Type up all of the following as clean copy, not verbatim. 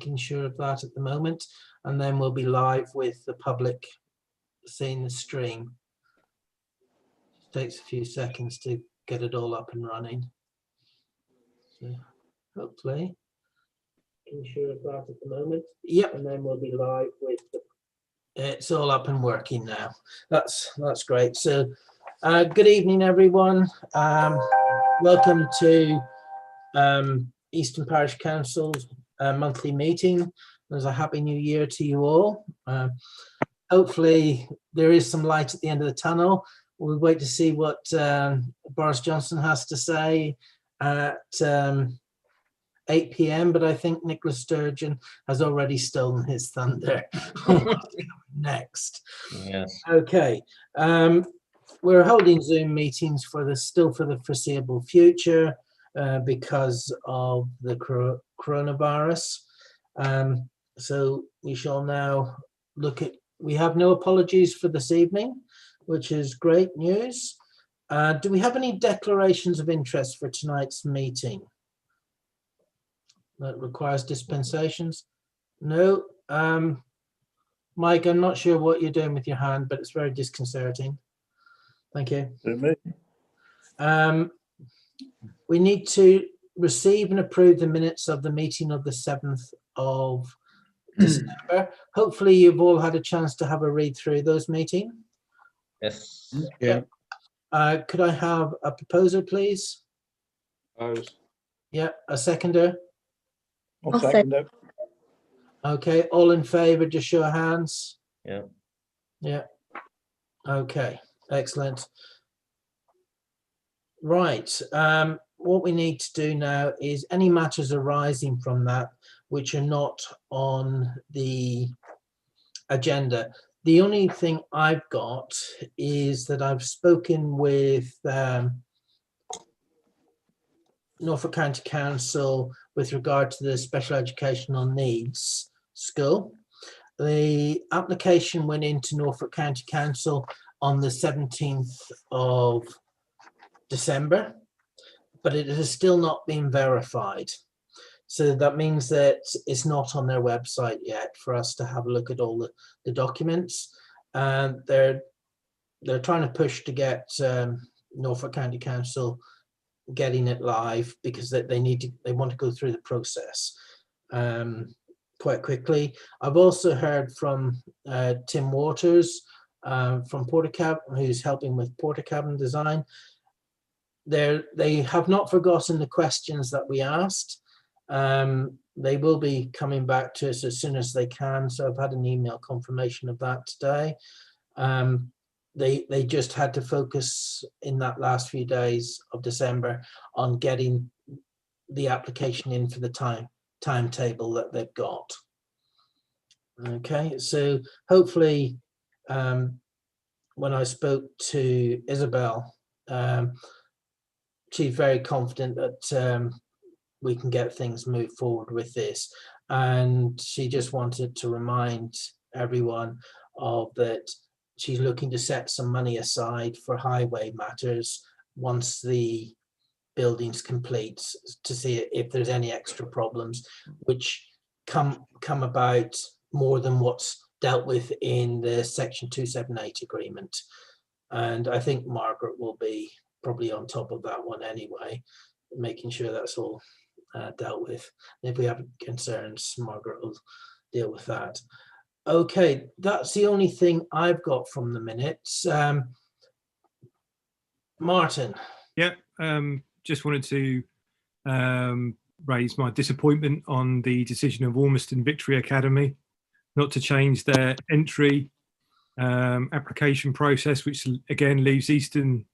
making sure of that at the moment, and then we'll be live with the public seeing the stream. It takes a few seconds to get it all up and running. So hopefully, making sure of that at the moment. Yep, and then we'll be live with the. It's all up and working now. That's great. So, good evening, everyone. Welcome to Easton Parish Council's monthly meeting. There's a happy new year to you all. Hopefully there is some light at the end of the tunnel. We'll wait to see what Boris Johnson has to say at 8 p.m, but I think Nicola Sturgeon has already stolen his thunder. Next. Yes. Okay. We're holding Zoom meetings for the foreseeable future because of the coronavirus. So we shall now look at, we have no apologies for this evening, which is great news. Do we have any declarations of interest for tonight's meeting? That requires dispensations? No. Mike, I'm not sure what you're doing with your hand, but it's very disconcerting. Thank you. We need to receive and approve the minutes of the meeting of the 7th of December. Hopefully you've all had a chance to have a read through those meetings. Yes. Yeah. Could I have a proposer, please? Yeah, a seconder. I'll second it. Okay, all in favor, just show of hands. Yeah. Yeah. Okay, excellent. Right. What we need to do now is any matters arising from that which are not on the agenda. The only thing I've got is that I've spoken with Norfolk County Council with regard to the special educational needs school. The application went into Norfolk County Council on the 17th of December, but it has still not been verified. So that means that it's not on their website yet for us to have a look at all the documents. And they're trying to push to get Norfolk County Council getting it live because they want to go through the process quite quickly. I've also heard from Tim Waters from Portakabin, who's helping with Portakabin design. They have not forgotten the questions that we asked. They will be coming back to us as soon as they can. So I've had an email confirmation of that today. They just had to focus in that last few days of December on getting the application in for the timetable that they've got. Okay, so hopefully when I spoke to Isabel, she's very confident that we can get things moved forward with this. And she just wanted to remind everyone of that she's looking to set some money aside for highway matters once the building's complete, to see if there's any extra problems which come about more than what's dealt with in the Section 278 agreement. And I think Margaret will be probably on top of that one anyway, making sure that's all dealt with. And if we have concerns, Margaret will deal with that. Okay, that's the only thing I've got from the minutes. Martin. Yeah, just wanted to raise my disappointment on the decision of Ormiston Victory Academy not to change their entry application process, which again leaves Easton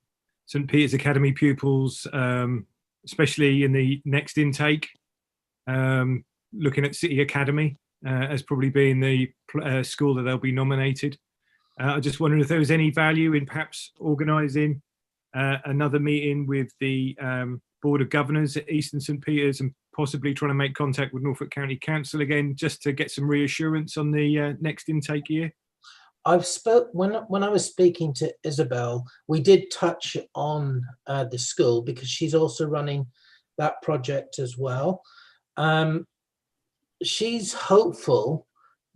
St Peter's Academy pupils, especially in the next intake, looking at City Academy as probably being the school that they'll be nominated. I just wondered if there was any value in perhaps organising another meeting with the Board of Governors at Easton St Peter's and possibly trying to make contact with Norfolk County Council again, just to get some reassurance on the next intake year. When I was speaking to Isabel, we did touch on the school because she's also running that project as well. she's hopeful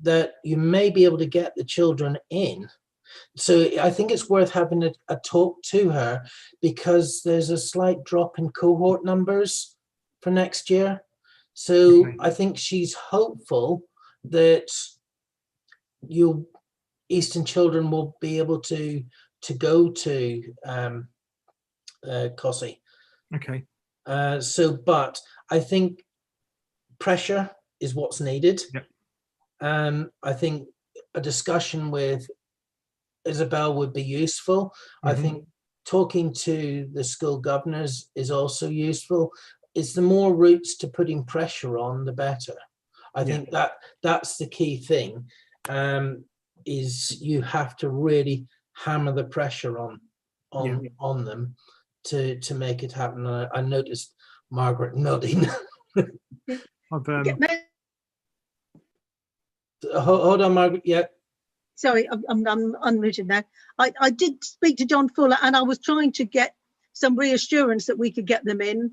that you may be able to get the children in. So I think it's worth having a talk to her, because there's a slight drop in cohort numbers for next year. So Okay. I think she's hopeful that Eastern children will be able to go to COSI. Okay. But I think pressure is what's needed. Yep. I think a discussion with Isabel would be useful. I think talking to the school governors is also useful. It's the more routes to putting pressure on, the better. I think that's the key thing, is you have to really hammer the pressure on them to make it happen. I noticed Margaret nodding. I've Hold on, Margaret. Yeah. Sorry, I'm unmuted now. I did speak to John Fuller, and I was trying to get some reassurance that we could get them in.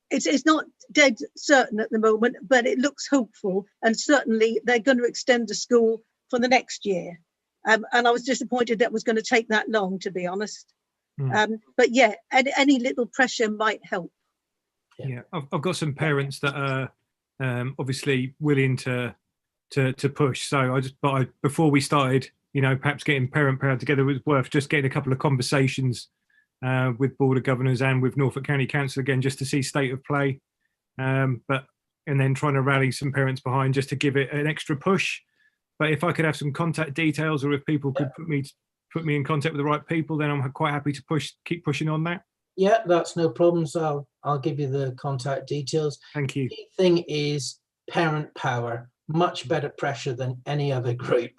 It's not dead certain at the moment, but it looks hopeful, and certainly they're going to extend the school for the next year. And I was disappointed that it was going to take that long, to be honest. But yeah, any little pressure might help. Yeah, I've got some parents that are obviously willing to push. So before we started, perhaps getting parent power together was worth just getting a couple of conversations with Board of Governors and with Norfolk County Council again, just to see state of play. And then trying to rally some parents behind just to give it an extra push. But if I could have some contact details, or if people could put me in contact with the right people, then I'm quite happy to keep pushing on that. Yeah, that's no problem. So I'll give you the contact details. Thank you. The key thing is parent power, much better pressure than any other group.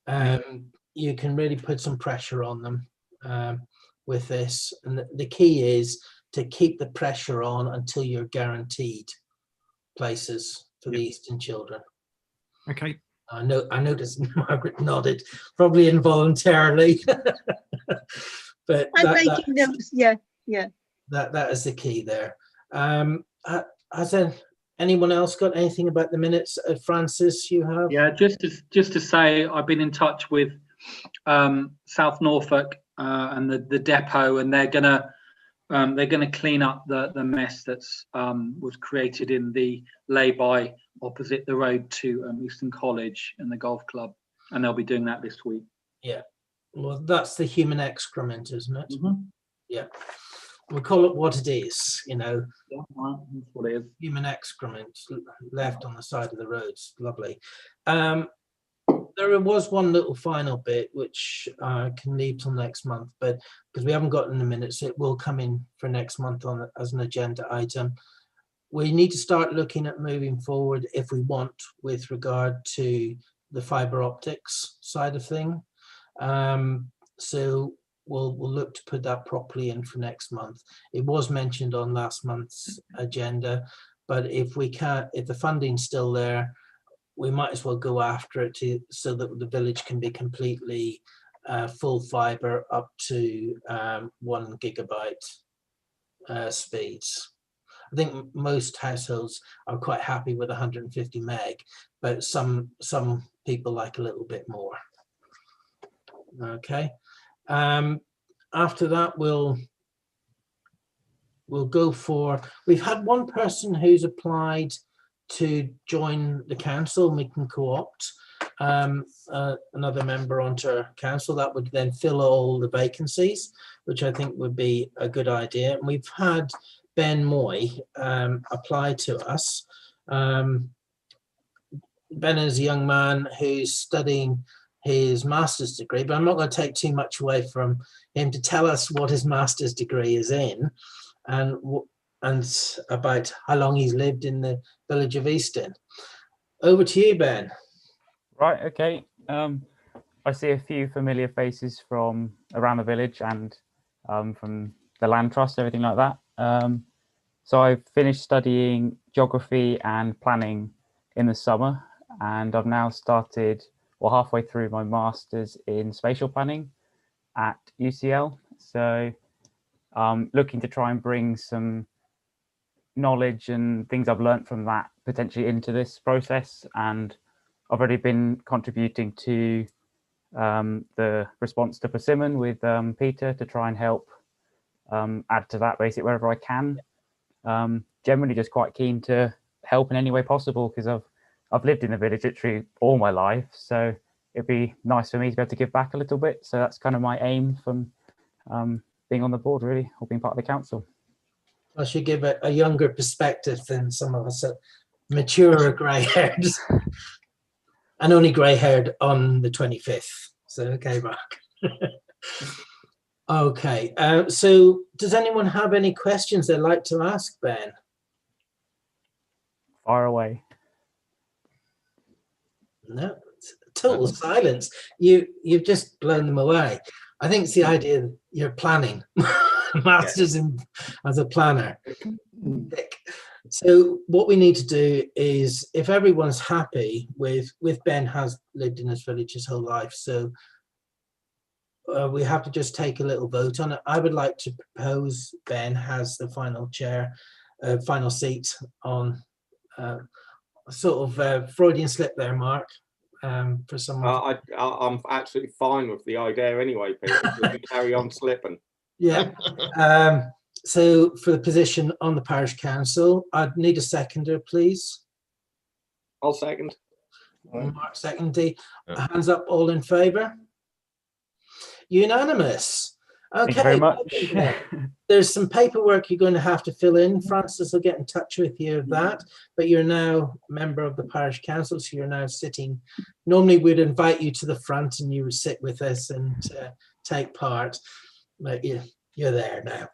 You can really put some pressure on them with this. And the key is to keep the pressure on until you're guaranteed places for the Eastern children. Okay. I noticed Margaret nodded, probably involuntarily. But I'm making notes. Yeah. That is the key there. Has anyone else got anything about the minutes? Francis, you have? Yeah, just to say, I've been in touch with South Norfolk and the depot, and they're gonna clean up the mess that's was created in the lay-by opposite the road to Easton College and the golf club, and they'll be doing that this week. Yeah, well, that's the human excrement, isn't it? Yeah, we call it what it is. Yeah, right, that's what it is. Human excrement left on the side of the roads. Lovely. There was one little final bit which I can leave till next month, but because we haven't gotten the minutes, it will come in for next month as an agenda item. We need to start looking at moving forward if we want, with regard to the fiber optics side of thing. So we'll look to put that properly in for next month. It was mentioned on last month's agenda, but if the funding's still there, we might as well go after it so that the village can be completely full fiber up to 1 gigabyte speeds. I think most households are quite happy with 150 meg, but some people like a little bit more. Okay. After that, we'll go for. We've had one person who's applied to join the council. We can co-opt another member onto our council. That would then fill all the vacancies, which I think would be a good idea. And we've had Ben Moy apply to us. Ben is a young man who's studying his master's degree, but I'm not going to take too much away from him to tell us what his master's degree is in, and about how long he's lived in the village of Easton. Over to you, Ben. Right, okay. I see a few familiar faces from around the village and from the land trust, everything like that. So I've finished studying geography and planning in the summer, and I've now started, halfway through my master's in spatial planning at UCL. So looking to try and bring some knowledge and things I've learnt from that potentially into this process, and I've already been contributing to the response to Persimmon with Peter to try and help add to that basically wherever I can. Generally just quite keen to help in any way possible, because I've lived in the village literally all my life, so it'd be nice for me to be able to give back a little bit. So that's kind of my aim from being on the board, really, or being part of the council. I should give a younger perspective than some of us, mature grey-haired, and only grey-haired on the 25th. So, okay, Mark. Okay, so does anyone have any questions they'd like to ask Ben? Far away. No, total silence. You've just blown them away. I think it's the idea that you're planning, masters in as a planner. So what we need to do is, if everyone's happy with Ben has lived in this village his whole life, so we have to just take a little vote on it. I would like to propose Ben has the final chair, final seat on sort of Freudian slip there, Mark. For someone, I'm absolutely fine with the idea anyway, Peter. We can carry on slipping. Yeah. So for the position on the parish council, I'd need a seconder, please. I'll second. Mark seconded. Hands up, all in favour? Unanimous. Okay. Thank you very much. There's some paperwork you're going to have to fill in. Francis will get in touch with you of that, but you're now a member of the parish council, so you're now sitting. Normally we'd invite you to the front and you would sit with us and take part, but you're there now.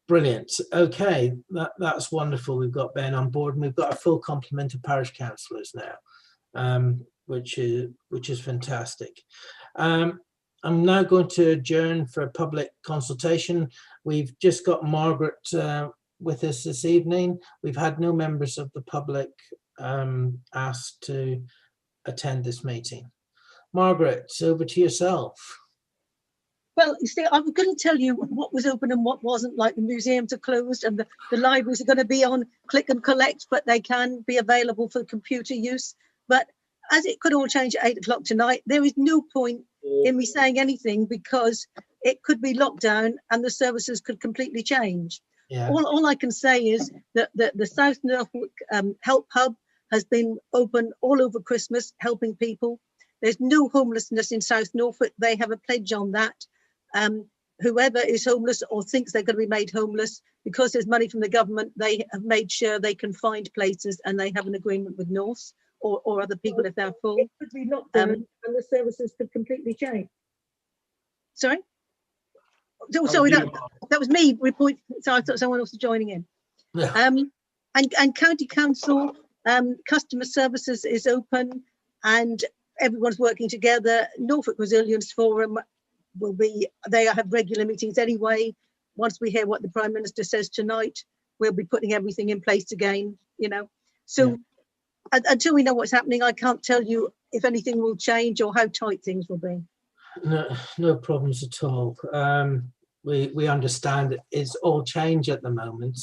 Brilliant. Okay, that's wonderful. We've got Ben on board, and we've got a full complement of parish councillors now, which is fantastic. I'm now going to adjourn for a public consultation. We've just got Margaret with us this evening. We've had no members of the public asked to attend this meeting. Margaret, over to yourself. Well, you see, I was going to tell you what was open and what wasn't, like the museums are closed and the libraries are going to be on click and collect, but they can be available for computer use. But as it could all change at 8 o'clock tonight, there is no point in me saying anything, because it could be lockdown and the services could completely change. Yeah. All I can say is that the South Norfolk Help Hub has been open all over Christmas, helping people. There's no homelessness in South Norfolk. They have a pledge on that. Whoever is homeless or thinks they're going to be made homeless, because there's money from the government, they have made sure they can find places, and they have an agreement with North or other people if they're full. It could be lockdown and the services could completely change. Sorry? Oh, sorry, that was me. Report. So I thought someone else was joining in. Yeah. And County Council customer services is open, and everyone's working together. Norfolk Resilience Forum they have regular meetings anyway. Once we hear what the Prime Minister says tonight, we'll be putting everything in place again, So until we know what's happening, I can't tell you if anything will change or how tight things will be. No problems at all. We understand it's all change at the moment,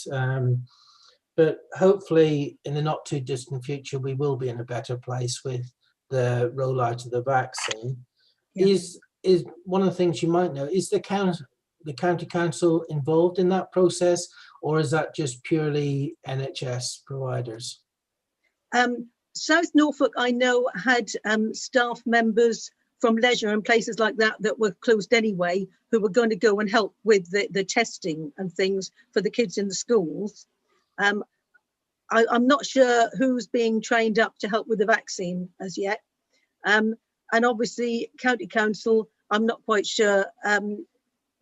but hopefully in the not too distant future we will be in a better place with the rollout of the vaccine. Yeah. Is one of the things you might know, is the county council involved in that process, or is that just purely NHS providers? South Norfolk, I know, had staff members from leisure and places like that were closed anyway, who were going to go and help with the testing and things for the kids in the schools. I'm not sure who's being trained up to help with the vaccine as yet. And obviously County Council, I'm not quite sure,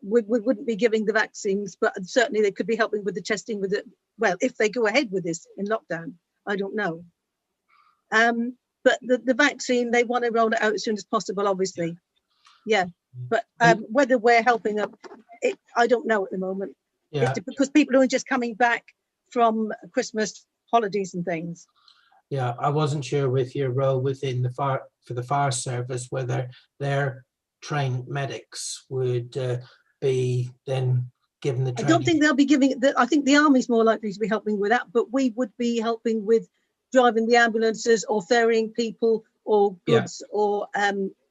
we wouldn't be giving the vaccines, but certainly they could be helping with the testing with it. Well, if they go ahead with this in lockdown, I don't know. But the vaccine, they want to roll it out as soon as possible, obviously. Yeah, but whether we're helping them, I don't know at the moment. Yeah. Because people are just coming back from Christmas holidays and things. Yeah, I wasn't sure with your role within for the fire service, whether their trained medics would be then given the I training. don't think they'll be giving it. I think the army's more likely to be helping with that, but we would be helping with driving the ambulances or ferrying people or Yeah. goods or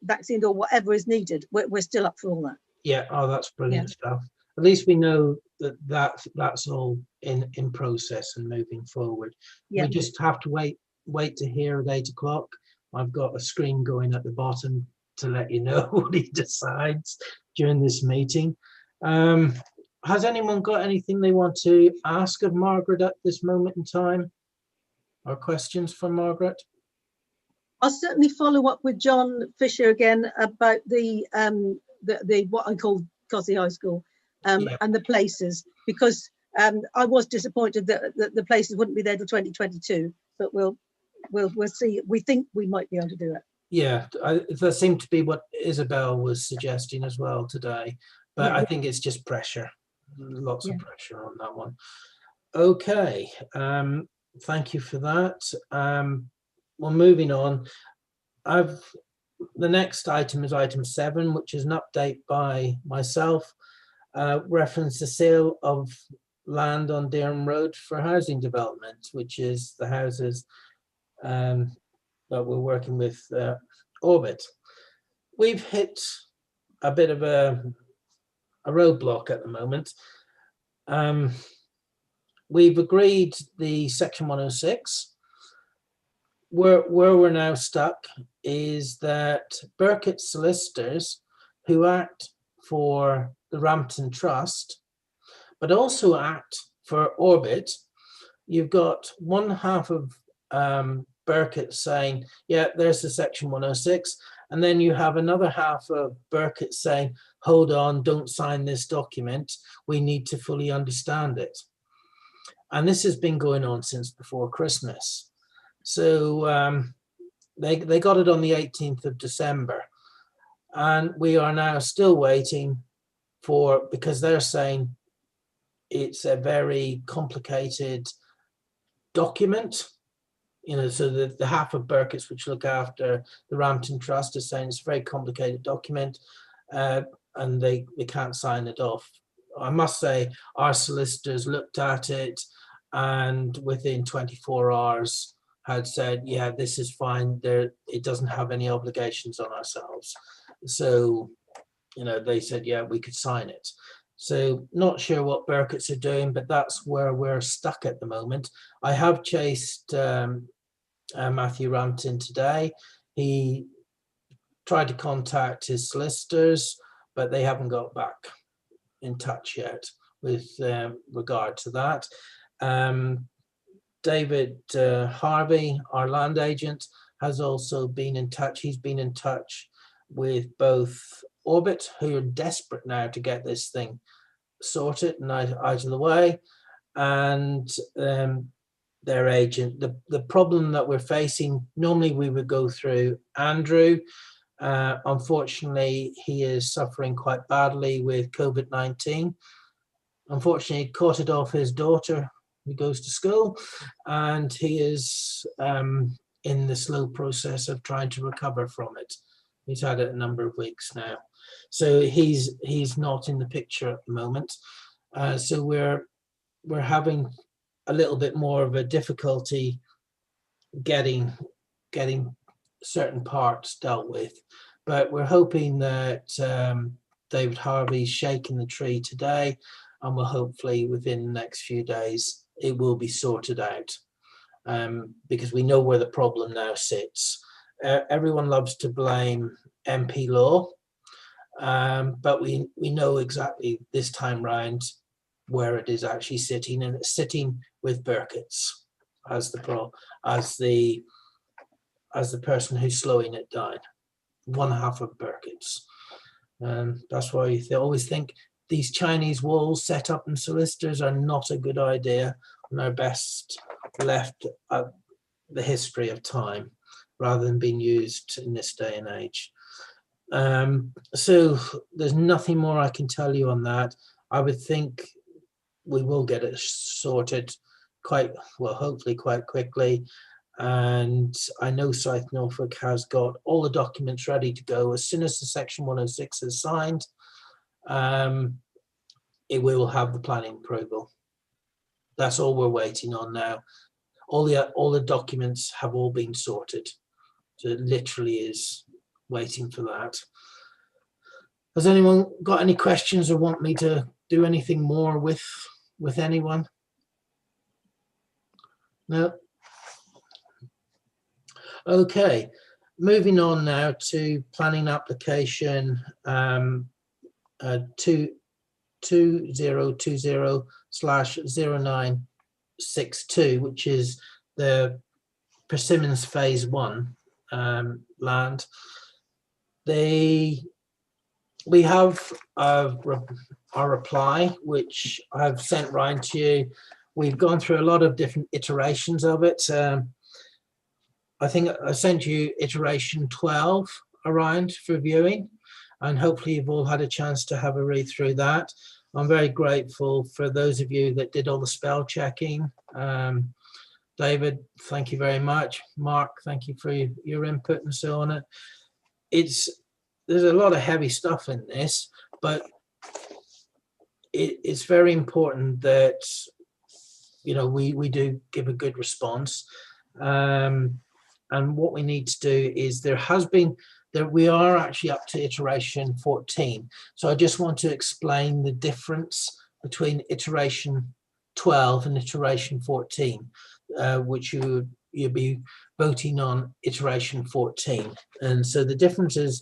vaccines or whatever is needed. We're still up for all that. Yeah, oh, that's brilliant stuff. At least we know that's all in process and moving forward. Yeah. We just have to wait to hear at 8 o'clock. I've got a screen going at the bottom to let you know what he decides during this meeting. Has anyone got anything they want to ask of Margaret at this moment in time? Or questions for Margaret? I'll certainly follow up with John Fisher again about the what I call Cosy High School and the places, because I was disappointed that the places wouldn't be there till 2022, but we'll see. We think we might be able to do it. Yeah, that seemed to be what Isabel was suggesting as well today, but I think it's just pressure, lots of pressure on that one. Okay, thank you for that. Well, moving on, the next item is item 7, which is an update by myself, reference the sale of land on Durham Road for housing development, which is the houses that we're working with Orbit. We've hit a bit of a roadblock at the moment. We've agreed the section 106. Where we're now stuck is that Burkitt solicitors, who act for the Rampton Trust, but also act for Orbit, you've got one half of Burkitt saying, yeah, there's the section 106. And then you have another half of Burkitt saying, hold on, don't sign this document. We need to fully understand it. And this has been going on since before Christmas. So they got it on the 18th of December. And we are now still waiting because they're saying it's a very complicated document. You know, so the half of Burkitt's which look after the Rampton Trust is saying it's a very complicated document and they can't sign it off. I must say our solicitors looked at it and within 24 hours had said, yeah, this is fine. It doesn't have any obligations on ourselves. So, you know, they said, yeah, we could sign it. So not sure what Burkitt's are doing, but that's where we're stuck at the moment. I have chased Matthew Rampton today. He tried to contact his solicitors, but they haven't got back in touch yet with regard to that. David Harvey, our land agent, has also been in touch. He's been in touch with both Orbit, who are desperate now to get this thing sorted and out of the way, and their agent. The problem that we're facing, normally we would go through Andrew. Unfortunately, he is suffering quite badly with COVID-19. Unfortunately, he caught it off his daughter who goes to school, and he is in the slow process of trying to recover from it. He's had it a number of weeks now. So he's not in the picture at the moment. So we're having a little bit more of a difficulty getting certain parts dealt with, but we're hoping that David Harvey's shaking the tree today, and will hopefully within the next few days it will be sorted out, because we know where the problem now sits. Everyone loves to blame MP Law, but we know exactly this time round where it is actually sitting, and it's sitting with Burkitt's as the person who's slowing it down. One half of Burkitt's. That's why they always think these Chinese walls set up in solicitors are not a good idea and are best left at the history of time rather than being used in this day and age. So there's nothing more I can tell you on that. I would think we will get it sorted quite well, hopefully quite quickly. And I know South Norfolk has got all the documents ready to go as soon as the section 106 is signed. it will have the planning approval. That's all we're waiting on now. All the documents have all been sorted. So it literally is waiting for that. Has anyone got any questions or want me to do anything more with anyone? No? Okay, moving on now to planning application 2020/0962, which is the Persimmons Phase 1 land. We have our reply, which I've sent Ryan to you. We've gone through a lot of different iterations of it. I think I sent you iteration 12 around for viewing, and hopefully you've all had a chance to have a read through that. I'm very grateful for those of you that did all the spell checking. David, thank you very much. Mark, thank you for your input and so on. There's a lot of heavy stuff in this, but it's very important that, you know, we do give a good response. And what we need to do is we are actually up to iteration 14. So I just want to explain the difference between iteration 12 and iteration 14, which you'll be voting on iteration 14. And so the difference is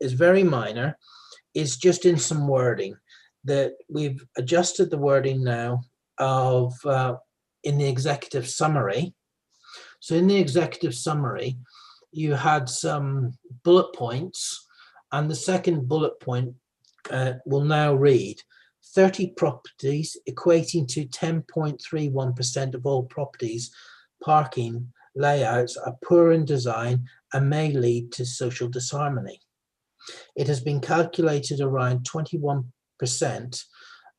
very minor. It's just in some wording that we've adjusted the wording now of in the executive summary. So in the executive summary, you had some bullet points, and the second bullet point will now read 30 properties equating to 10.31% of all properties parking layouts are poor in design and may lead to social disharmony. It has been calculated around 21%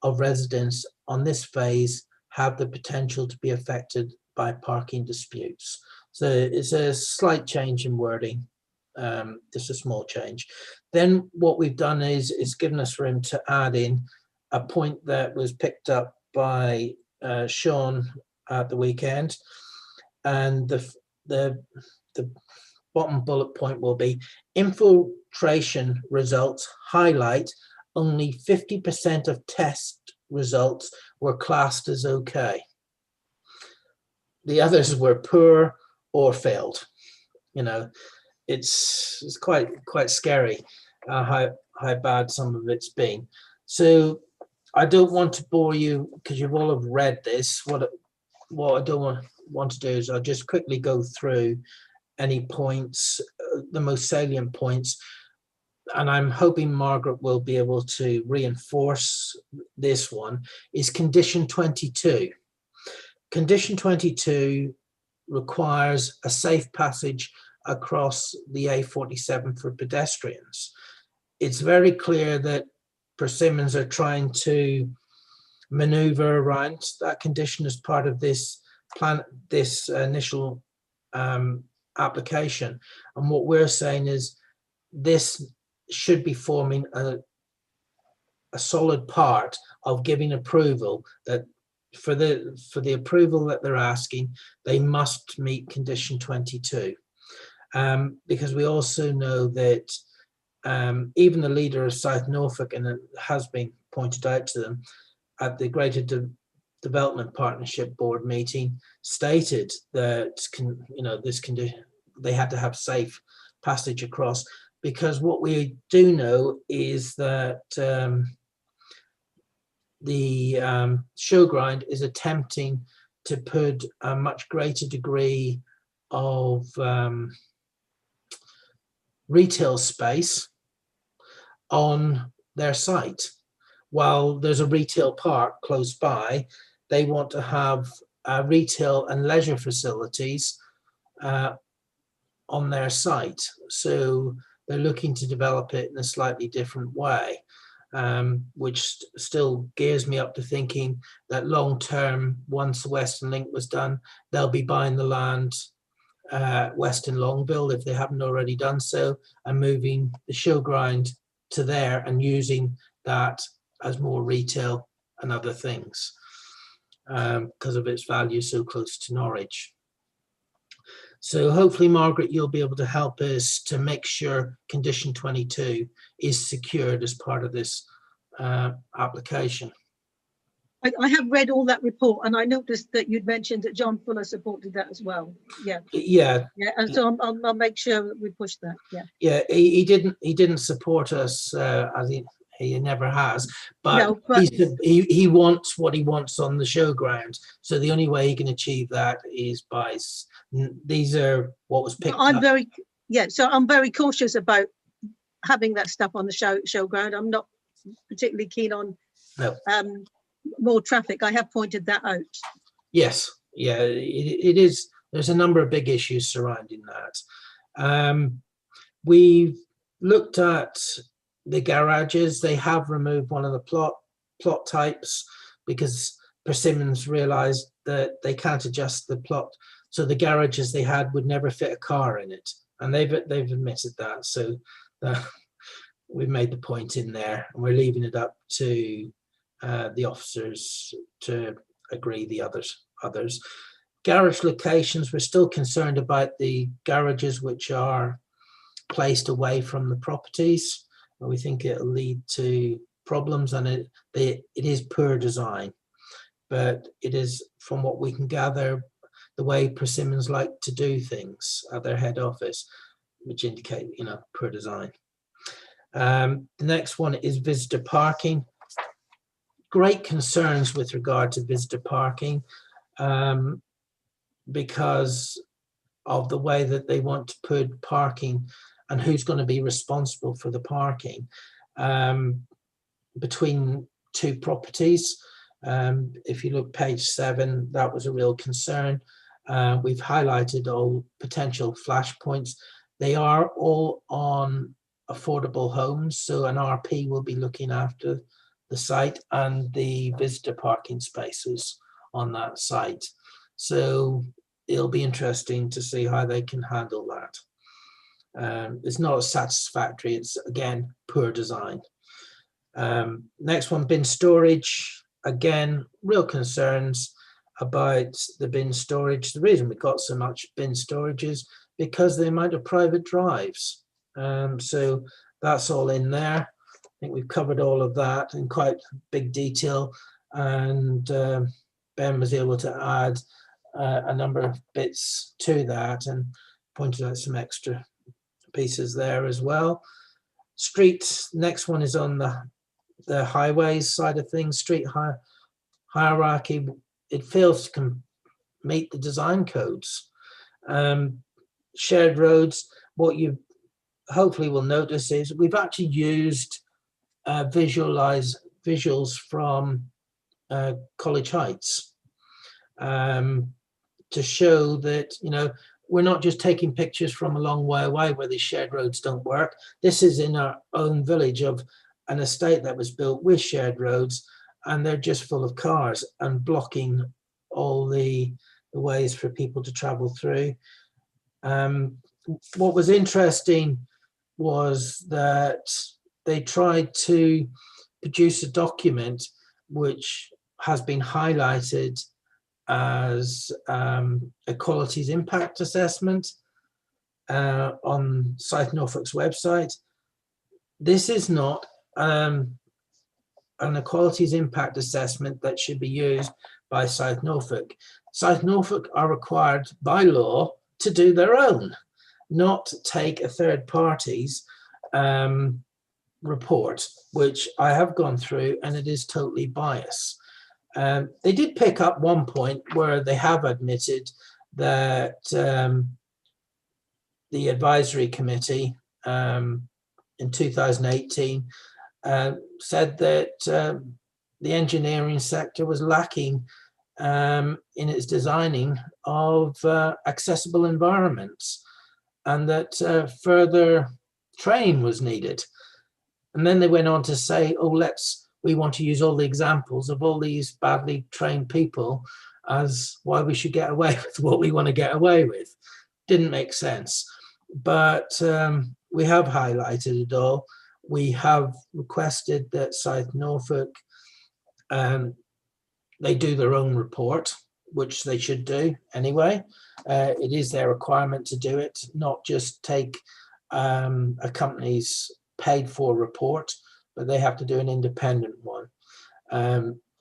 of residents on this phase have the potential to be affected by parking disputes. So it's a slight change in wording, just a small change. Then what we've done is given us room to add in a point that was picked up by Sean at the weekend, and the bottom bullet point will be infiltration results highlight only 50% of test results were classed as okay. The others were poor or failed. You know, it's quite scary how bad some of it's been. So I don't want to bore you because you've all have read this. What I don't want to do is I'll just quickly go through any points, the most salient points, and I'm hoping Margaret will be able to reinforce this one, is condition 22. Condition 22 requires a safe passage across the A47 for pedestrians. It's very clear that Persimmons are trying to maneuver around that condition as part of this plan, this initial application. And what we're saying is this should be forming a solid part of giving approval, that for the approval that they're asking, they must meet condition 22. Because we also know that even the leader of South Norfolk, and it has been pointed out to them at the Greater Development Partnership Board meeting, stated that this condition, they had to have safe passage across, because what we do know is that the Showgrind is attempting to put a much greater degree of retail space on their site. While there's a retail park close by, they want to have retail and leisure facilities on their site. So they're looking to develop it in a slightly different way, which still gears me up to thinking that long term, once the Western Link was done, they'll be buying the land Western Longville, if they haven't already done so, and moving the Showgrind to there and using that as more retail and other things because of its value so close to Norwich. So hopefully, Margaret, you'll be able to help us to make sure condition 22 is secured as part of this application. I have read all that report, and I noticed that you'd mentioned that John Fuller supported that as well. Yeah. Yeah. Yeah, and so I'll make sure that we push that. Yeah. Yeah, he didn't support us as he never has, but, No, but he wants what he wants on the showground. So the only way he can achieve that is by these are what was picked I'm up. so I'm very cautious about having that stuff on the showground. I'm not particularly keen on more traffic. I have pointed that out. Yes, yeah, it is. There's a number of big issues surrounding that. We've looked at the garages. They have removed one of the plot types because Persimmons realised that they can't adjust the plot. So the garages they had would never fit a car in it, and they've admitted that. So we've made the point in there, and we're leaving it up to the officers to agree the others. Garage locations, we're still concerned about the garages which are placed away from the properties. We think it'll lead to problems, and it is poor design, but it is, from what we can gather, the way Persimmons like to do things at their head office, which indicate, poor design. The next one is visitor parking. Great concerns with regard to visitor parking because of the way that they want to put parking and who's going to be responsible for the parking between two properties. If you look page 7, that was a real concern. We've highlighted all potential flashpoints. They are all on affordable homes, so an RP will be looking after the site and the visitor parking spaces on that site. So it'll be interesting to see how they can handle that. It's not satisfactory. It's, again, poor design. Next one, bin storage. Again, real concerns about the bin storage. The reason we've got so much bin storage is because the amount of private drives. So that's all in there. I think we've covered all of that in quite big detail, and Ben was able to add a number of bits to that and pointed out some extra pieces there as well. Streets, next one is on the highways side of things. Street hierarchy, it fails to meet the design codes. Shared roads, what you hopefully will notice is we've actually used visuals from College Heights to show that, we're not just taking pictures from a long way away where these shared roads don't work. This is in our own village of an estate that was built with shared roads, and they're just full of cars and blocking all the ways for people to travel through. What was interesting was that they tried to produce a document which has been highlighted as a qualities impact assessment on South Norfolk's website. This is not an equalities impact assessment that should be used by South Norfolk. South Norfolk are required by law to do their own, not take a third party's report, which I have gone through, and it is totally biased. They did pick up one point where they have admitted that the advisory committee in 2018 said that the engineering sector was lacking in its designing of accessible environments, and that further training was needed. And then they went on to say, we want to use all the examples of all these badly trained people as why we should get away with what we want to get away with. Didn't make sense. But we have highlighted it all. We have requested that South Norfolk, they do their own report, which they should do anyway. It is their requirement to do it, not just take a company's paid for report, but they have to do an independent one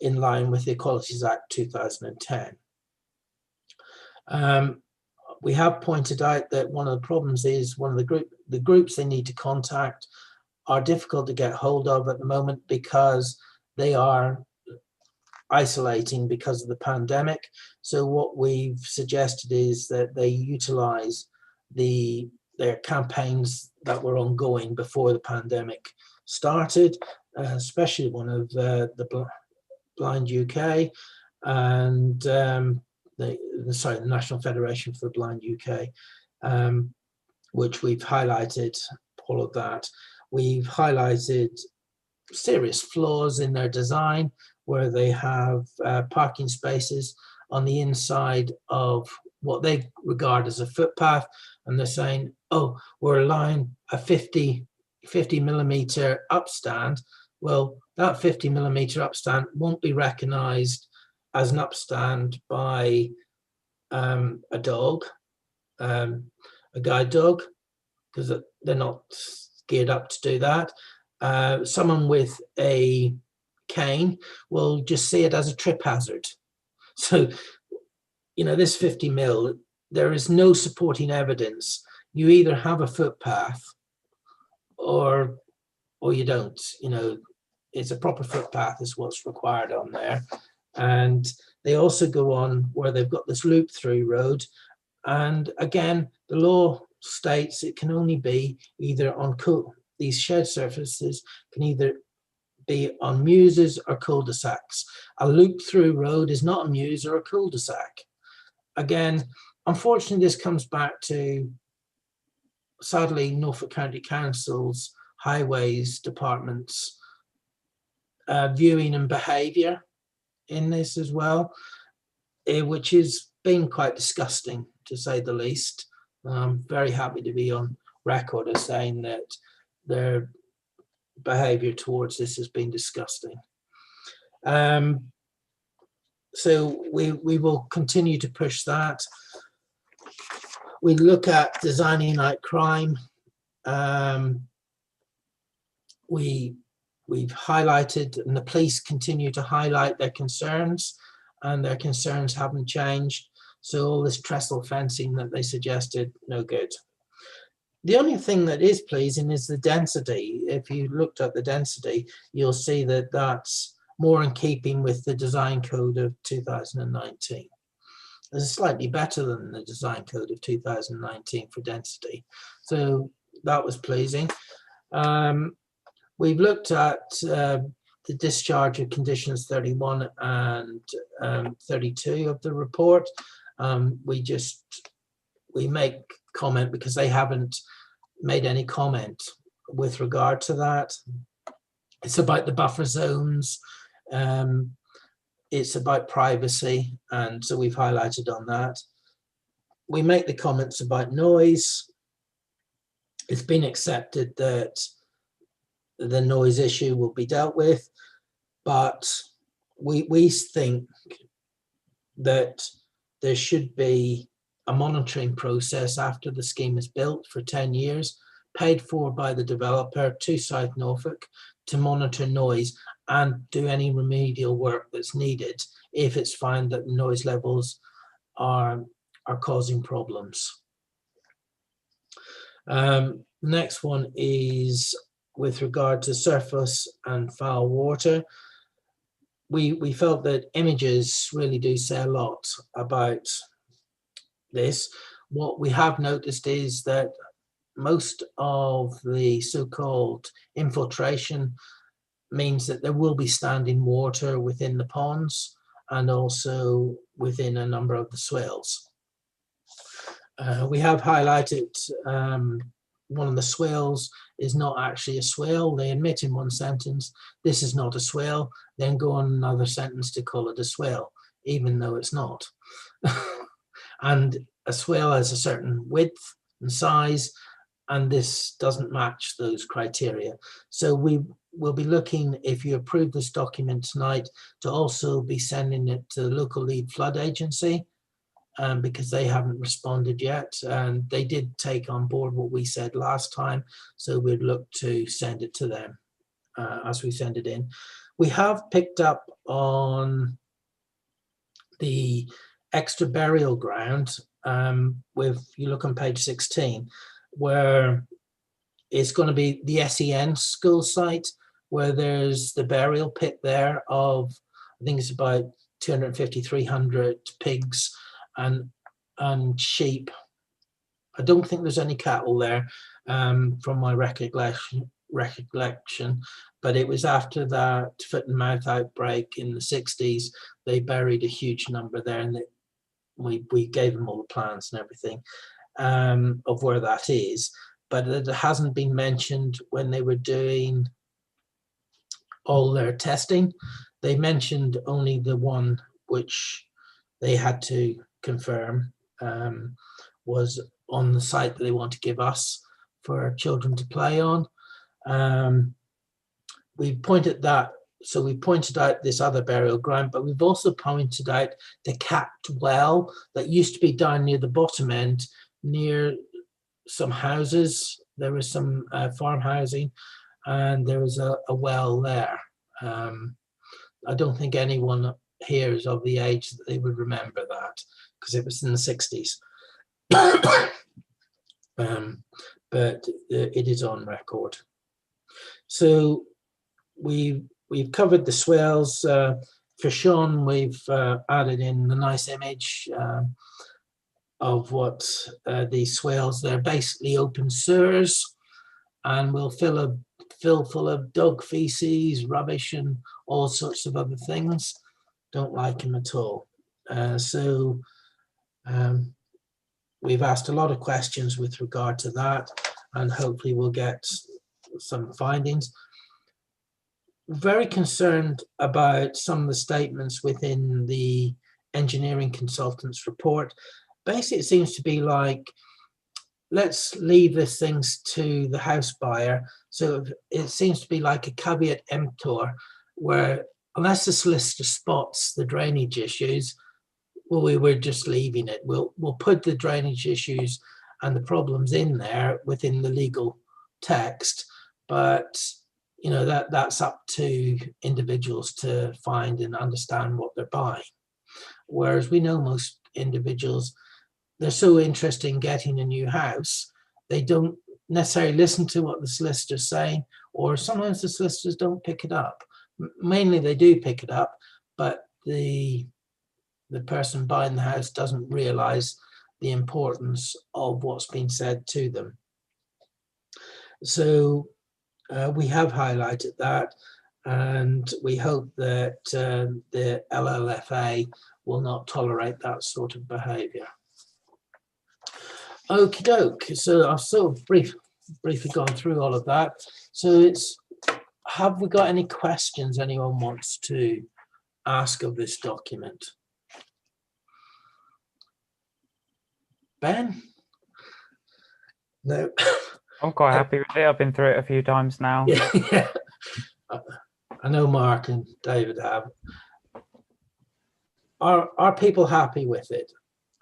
in line with the Equalities Act 2010. We have pointed out that one of the problems is one of the groups they need to contact are difficult to get hold of at the moment because they are isolating because of the pandemic. So what we've suggested is that they utilize their campaigns that were ongoing before the pandemic started, especially one of the Blind UK and the National Federation for the Blind UK, which we've highlighted all of that. We've highlighted serious flaws in their design, where they have parking spaces on the inside of what they regard as a footpath, and they're saying, oh, we're allowing a 50 millimeter upstand. Well, that 50 millimeter upstand won't be recognized as an upstand by a dog, a guide dog, because they're not geared up to do that. Someone with a cane will just see it as a trip hazard. So, this 50 mil, there is no supporting evidence. You either have a footpath or you don't. It's a proper footpath is what's required on there. And they also go on where they've got this loop through road. And again, the law states it can only be either on these shared surfaces can either be on muses or cul-de-sacs. A loop-through road is not a muse or a cul-de-sac. Again, unfortunately, this comes back to, sadly, Norfolk County Council's highways department's viewing and behaviour in this as well, which has been quite disgusting, to say the least. I'm very happy to be on record as saying that their behaviour towards this has been disgusting. So we will continue to push that. We look at designing out crime. We've highlighted, and the police continue to highlight their concerns, and their concerns haven't changed. So all this trestle fencing that they suggested, no good. The only thing that is pleasing is the density. If you looked at the density, you'll see that that's more in keeping with the design code of 2019. It's slightly better than the design code of 2019 for density. So that was pleasing. We've looked at the discharge of conditions 31 and 32 of the report. We make comment because they haven't made any comment with regard to that. It's about the buffer zones. It's about privacy, and so we've highlighted on that. We make the comments about noise. It's been accepted that the noise issue will be dealt with, but we think that there should be a monitoring process after the scheme is built for 10 years, paid for by the developer to South Norfolk to monitor noise and do any remedial work that's needed if it's found that the noise levels are causing problems. Next one is with regard to surface and foul water. We felt that images really do say a lot about this. What we have noticed is that most of the so-called infiltration means that there will be standing water within the ponds and also within a number of the swales. We have highlighted one of the swales is not actually a swale. They admit in one sentence, this is not a swale, then go on another sentence to call it a swale, even though it's not. And a swale has a certain width and size, and this doesn't match those criteria. So we will be looking, if you approve this document tonight, to also be sending it to the local lead flood agency, because they haven't responded yet, and they did take on board what we said last time. So we'd look to send it to them as we send it in. We have picked up on the extra burial ground with, you look on page 16, where it's going to be the SEN school site, where there's the burial pit there of, I think it's about 250, 300 pigs and sheep. I don't think there's any cattle there from my recollection, but it was after that foot and mouth outbreak in the 60s. They buried a huge number there, and we gave them all the plans and everything of where that is, but it hasn't been mentioned when they were doing all their testing. They mentioned only the one which they had to confirm was on the site that they want to give us for children to play on. We pointed that, so we pointed out this other burial ground, but we've also pointed out the capped well that used to be down near the bottom end, near some houses. There was some farm housing, and there was a well there. I don't think anyone here is of the age that they would remember that, because it was in the 60s. But it is on record. So we've covered the swales. For Sean, we've added in the nice image of what these swales, they're basically open sewers, and we'll fill full of dog feces, rubbish, and all sorts of other things. Don't like them at all. We've asked a lot of questions with regard to that, and hopefully we'll get some findings. Very concerned about some of the statements within the engineering consultant's report. Basically, it seems to be like, let's leave these things to the house buyer. So it seems to be like a caveat emptor, where unless the solicitor spots the drainage issues, well, we're just leaving it. We'll put the drainage issues and the problems in there within the legal text, but you know, that's up to individuals to find and understand what they're buying. Whereas we know most individuals, they're so interested in getting a new house, they don't necessarily listen to what the solicitor's saying, or sometimes the solicitors don't pick it up. Mainly they do pick it up, but the person buying the house doesn't realize the importance of what's been said to them. So we have highlighted that, and we hope that the LLFA will not tolerate that sort of behaviour. Okie doke. So I've sort of briefly gone through all of that. So have we got any questions anyone wants to ask of this document? Ben? No. I'm quite happy with it. I've been through it a few times now. Yeah. I know Mark and David have. Are people happy with it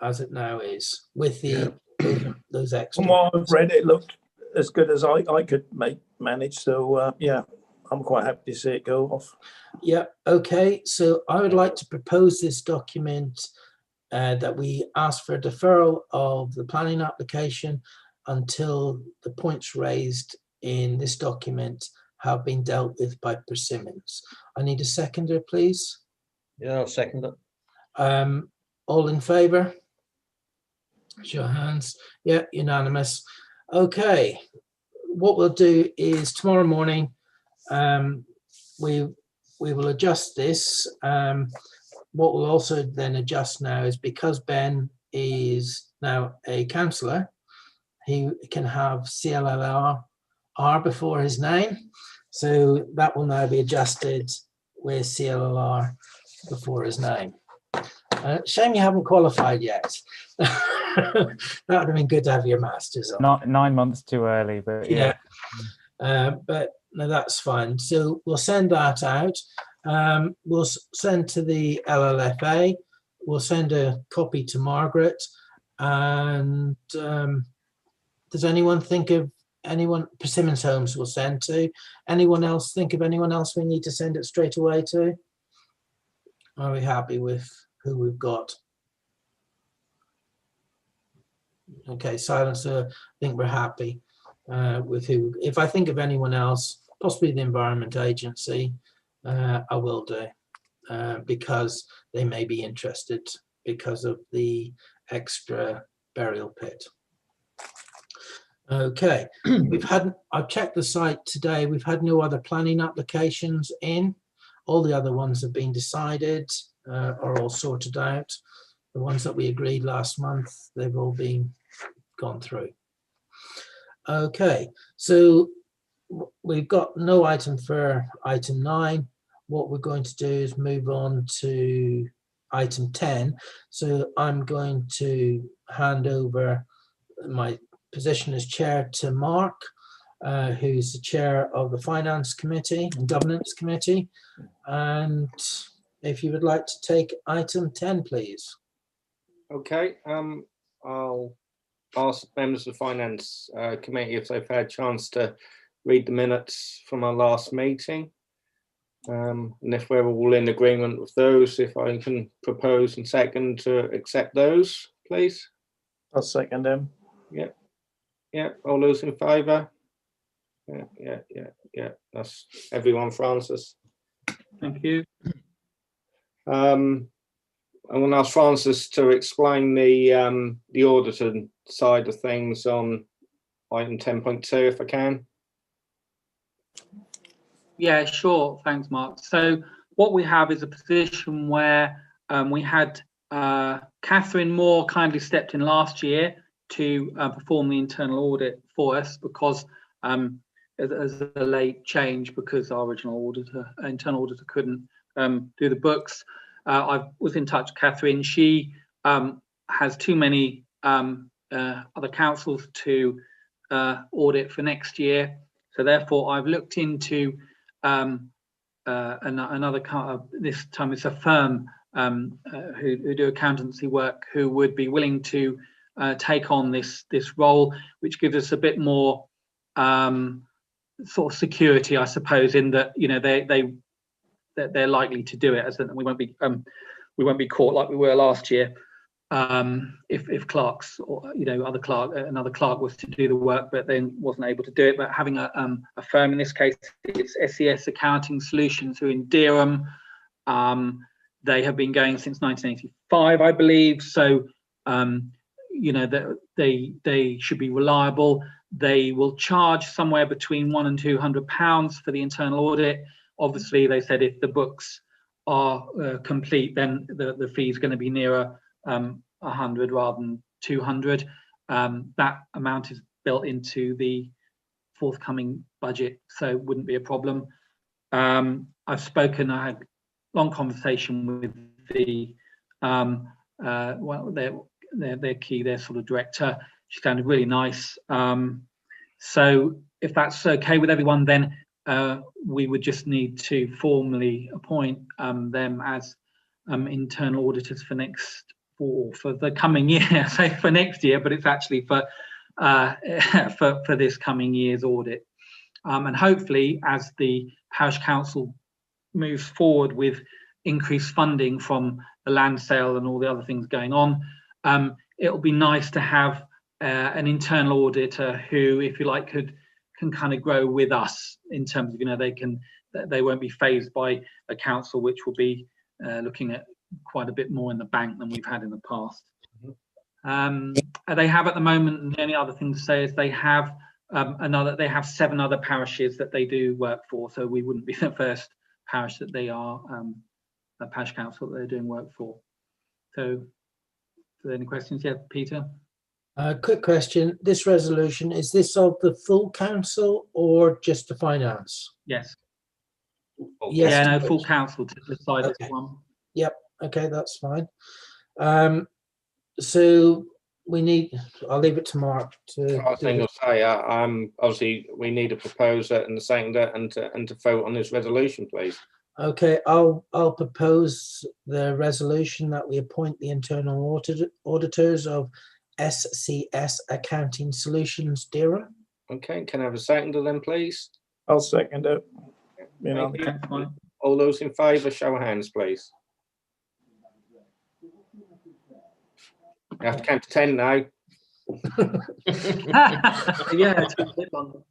as it now is, with the those extra? From what I've read, it looked as good as I could manage. So yeah, I'm quite happy to see it go off. Yeah. Okay. So I would like to propose this document that we ask for a deferral of the planning application until the points raised in this document have been dealt with by Persimmons. I need a seconder, please. Yeah, I'll second it. All in favour? Show of hands. Yeah, unanimous. Okay, what we'll do is tomorrow morning we will adjust this. What we'll also then adjust now is, because Ben is now a councillor, he can have CLLR before his name. So that will now be adjusted with CLLR before his name. Shame you haven't qualified yet. That would have been good to have your masters on. Not 9 months too early, but yeah. But no, that's fine. So we'll send that out. We'll send to the LLFA. We'll send a copy to Margaret. And does anyone think of anyone? Persimmons Homes will send to. Anyone else think of anyone else we need to send it straight away to? Are we happy with who we've got? Okay, silence. I think we're happy with who. If I think of anyone else, possibly the Environment Agency, I will do because they may be interested because of the extra burial pit. Okay, I've checked the site today. We've had no other planning applications in. All the other ones have been decided, are all sorted out. The ones that we agreed last month, they've all been gone through. Okay, so we've got no item for item 9. What we're going to do is move on to item 10. So I'm going to hand over my position as chair to Mark, who's the chair of the Finance Committee and Governance Committee. And if you would like to take item 10, please. Okay, I'll ask members of the Finance Committee if they've had a chance to read the minutes from our last meeting. And if we're all in agreement with those, if I can propose and second to accept those, please. I'll second them. Yeah, all those in favour? Yeah. That's everyone, Francis. Thank you. I'm going to ask Francis to explain the auditor side of things on item 10.2, if I can. Yeah, sure. Thanks, Mark. So what we have is a position where we had Catherine Moore kindly stepped in last year to perform the internal audit for us because as a late change because our original internal auditor couldn't do the books. I was in touch with Catherine. She has too many other councils to audit for next year. So therefore I've looked into another, this time it's a firm who do accountancy work who would be willing to take on this role, which gives us a bit more sort of security, I suppose, in that they're likely to do it, as that we won't be caught like we were last year if clerks or another clerk was to do the work but then wasn't able to do it. But having a firm, in this case it's SES Accounting Solutions, who in Dereham, they have been going since 1985, I believe. So they should be reliable. They will charge somewhere between £100 and £200 for the internal audit. Obviously, they said if the books are complete, then the fee is going to be nearer 100 rather than 200. That amount is built into the forthcoming budget, so it wouldn't be a problem. I had a long conversation with the their sort of director. She sounded really nice. So if that's okay with everyone, then we would just need to formally appoint them as internal auditors for the coming year. So for next year, but it's actually for this coming year's audit. And hopefully, as the parish council moves forward with increased funding from the land sale and all the other things going on, it'll be nice to have an internal auditor who, if you like, can kind of grow with us in terms of, they won't be phased by a council which will be looking at quite a bit more in the bank than we've had in the past. They have at the moment, and the only other thing to say is they have 7 other parishes that they do work for, so we wouldn't be the first parish that they are a parish council that they're doing work for. So, are there any questions? Yeah, Peter. Quick question. This resolution, is this of the full council or just the finance? Yes. Yes. Yeah, no, full council to decide this one. Yep. Okay, that's fine. So I'll leave it to Mark to. I was do going the- to say, obviously we need a proposer and a seconder and to vote on this resolution, please. Okay, I'll propose the resolution that we appoint the internal auditors of SCS Accounting Solutions, DERA. Okay, can I have a seconder then, please? I'll second it. You know, Thank you. All those in favour, show of hands, please. You have to count to 10 now. Yeah, it's a bit longer.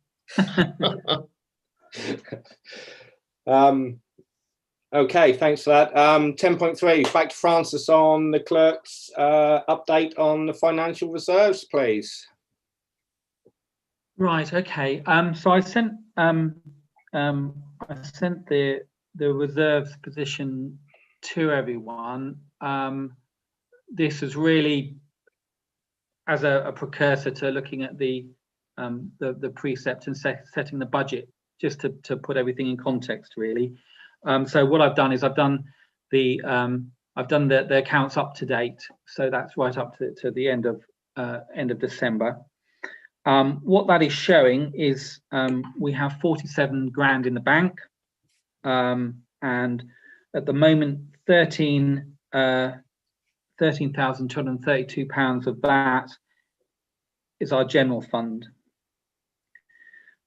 Okay, thanks for that. 10.3, back to Francis on the clerk's update on the financial reserves, please. Right. Okay. So I sent the reserves position to everyone. This is really as a precursor to looking at the precept and setting the budget, just to put everything in context, really. So what I've done is I've done the accounts up to date, so that's right up to the end of December. What that is showing is we have 47 grand in the bank, and at the moment 13,232 pounds of that is our general fund,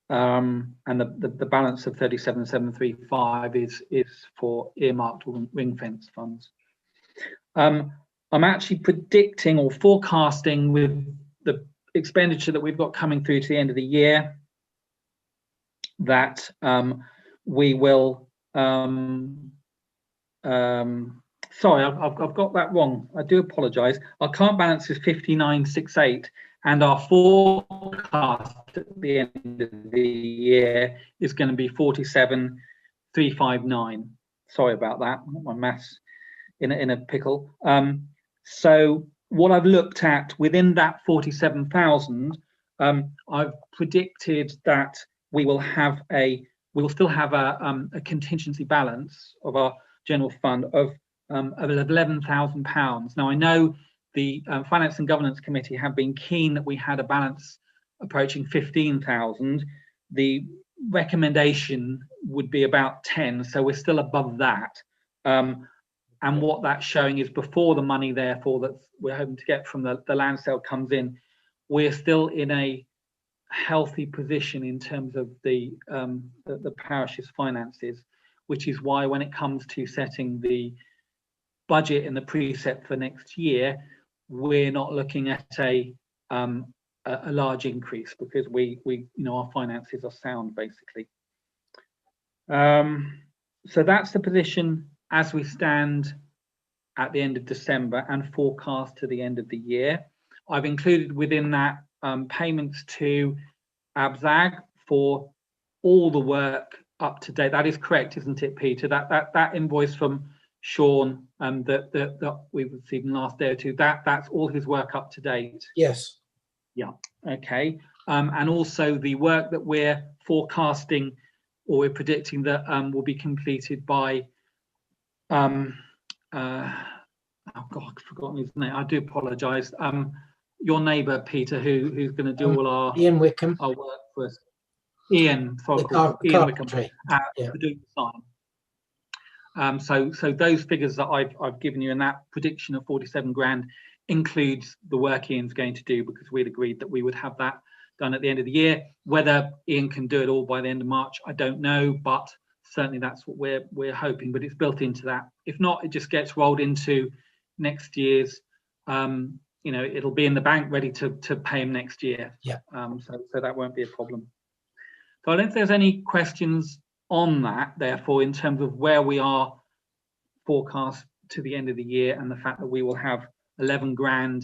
and the balance of 37,735 is for earmarked ring fence funds. I'm actually predicting or forecasting with the expenditure that we've got coming through to the end of the year that we will sorry, I've got that wrong. I do apologise. Our current balance is 59,688, and our forecast at the end of the year is going to be 47,359. Sorry about that. My maths in a pickle. So what I've looked at within that 47,000, I've predicted that we will still have a contingency balance of our general fund of £11,000. Now I know the Finance and Governance Committee have been keen that we had a balance approaching 15,000. The recommendation would be about 10, so we're still above that. And what that's showing is before the money, therefore, that we're hoping to get from the land sale comes in, we're still in a healthy position in terms of the parish's finances, which is why when it comes to setting the budget and the precept for next year, we're not looking at a large increase because we our finances are sound, basically. So that's the position as we stand at the end of December and forecast to the end of the year. I've included within that payments to ABSAG for all the work up to date. That is correct, isn't it, Peter? That invoice from Sean that we received in the last day or two, that's all his work up to date. Yes. Yeah. Okay. And also the work that we're forecasting or we're predicting that will be completed by oh God, I've forgotten his name. I do apologise. Your neighbour Peter, who's going to do all our Ian Wickham. our work for us. Ian, Ian Wickham, to do the sign. So those figures that I've given you in that prediction of 47 grand includes the work Ian's going to do, because we'd agreed that we would have that done at the end of the year. Whether Ian can do it all by the end of March, I don't know, but certainly that's what we're hoping. But it's built into that. If not, it just gets rolled into next year's. It'll be in the bank ready to pay him next year. Yeah. So that won't be a problem. So I don't think there's any questions on that, therefore, in terms of where we are forecast to the end of the year and the fact that we will have 11 grand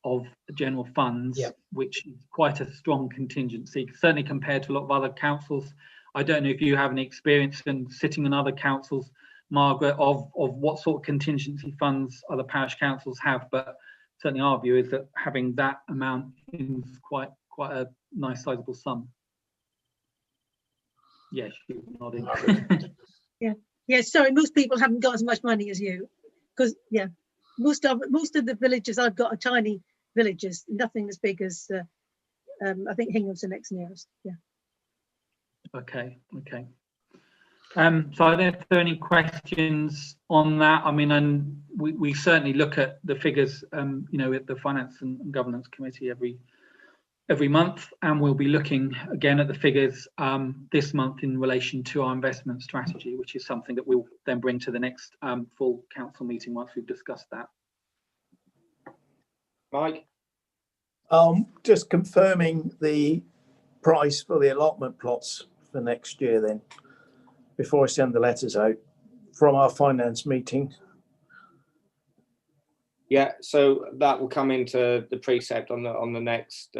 of general funds, yeah, which is quite a strong contingency, certainly compared to a lot of other councils. I don't know if you have any experience in sitting in other councils, Margaret, of what sort of contingency funds other parish councils have, but certainly our view is that having that amount is quite a nice sizable sum. Yes, you're nodding. Yeah. Sorry, most people haven't got as much money as you, because most of the villages I've got are tiny villages, nothing as big as, I think Hingham's the next nearest. Yeah. Okay. So I don't know if there are any questions on that. I mean, and we certainly look at the figures, you know, at the Finance and Governance Committee every month, and we'll be looking again at the figures this month in relation to our investment strategy, which is something that we'll then bring to the next full council meeting once we've discussed that. Mike? Just confirming the price for the allotment plots for next year then, before I send the letters out from our finance meeting. Yeah, so that will come into the precept on the next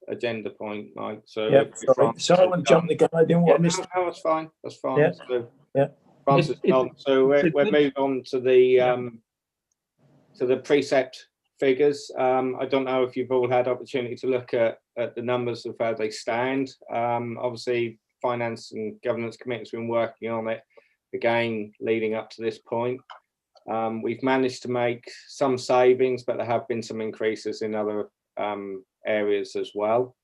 agenda point, Mike. So Yeah, sorry, I want to jump the gun. I didn't want to miss. No, that's fine. That's fine. Yeah. So, yeah. Francis, so we're moving on to the precept figures. I don't know if you've all had opportunity to look at the numbers of how they stand. Obviously, Finance and Governance Committee has been working on it again leading up to this point. We've managed to make some savings, but there have been some increases in other areas as well.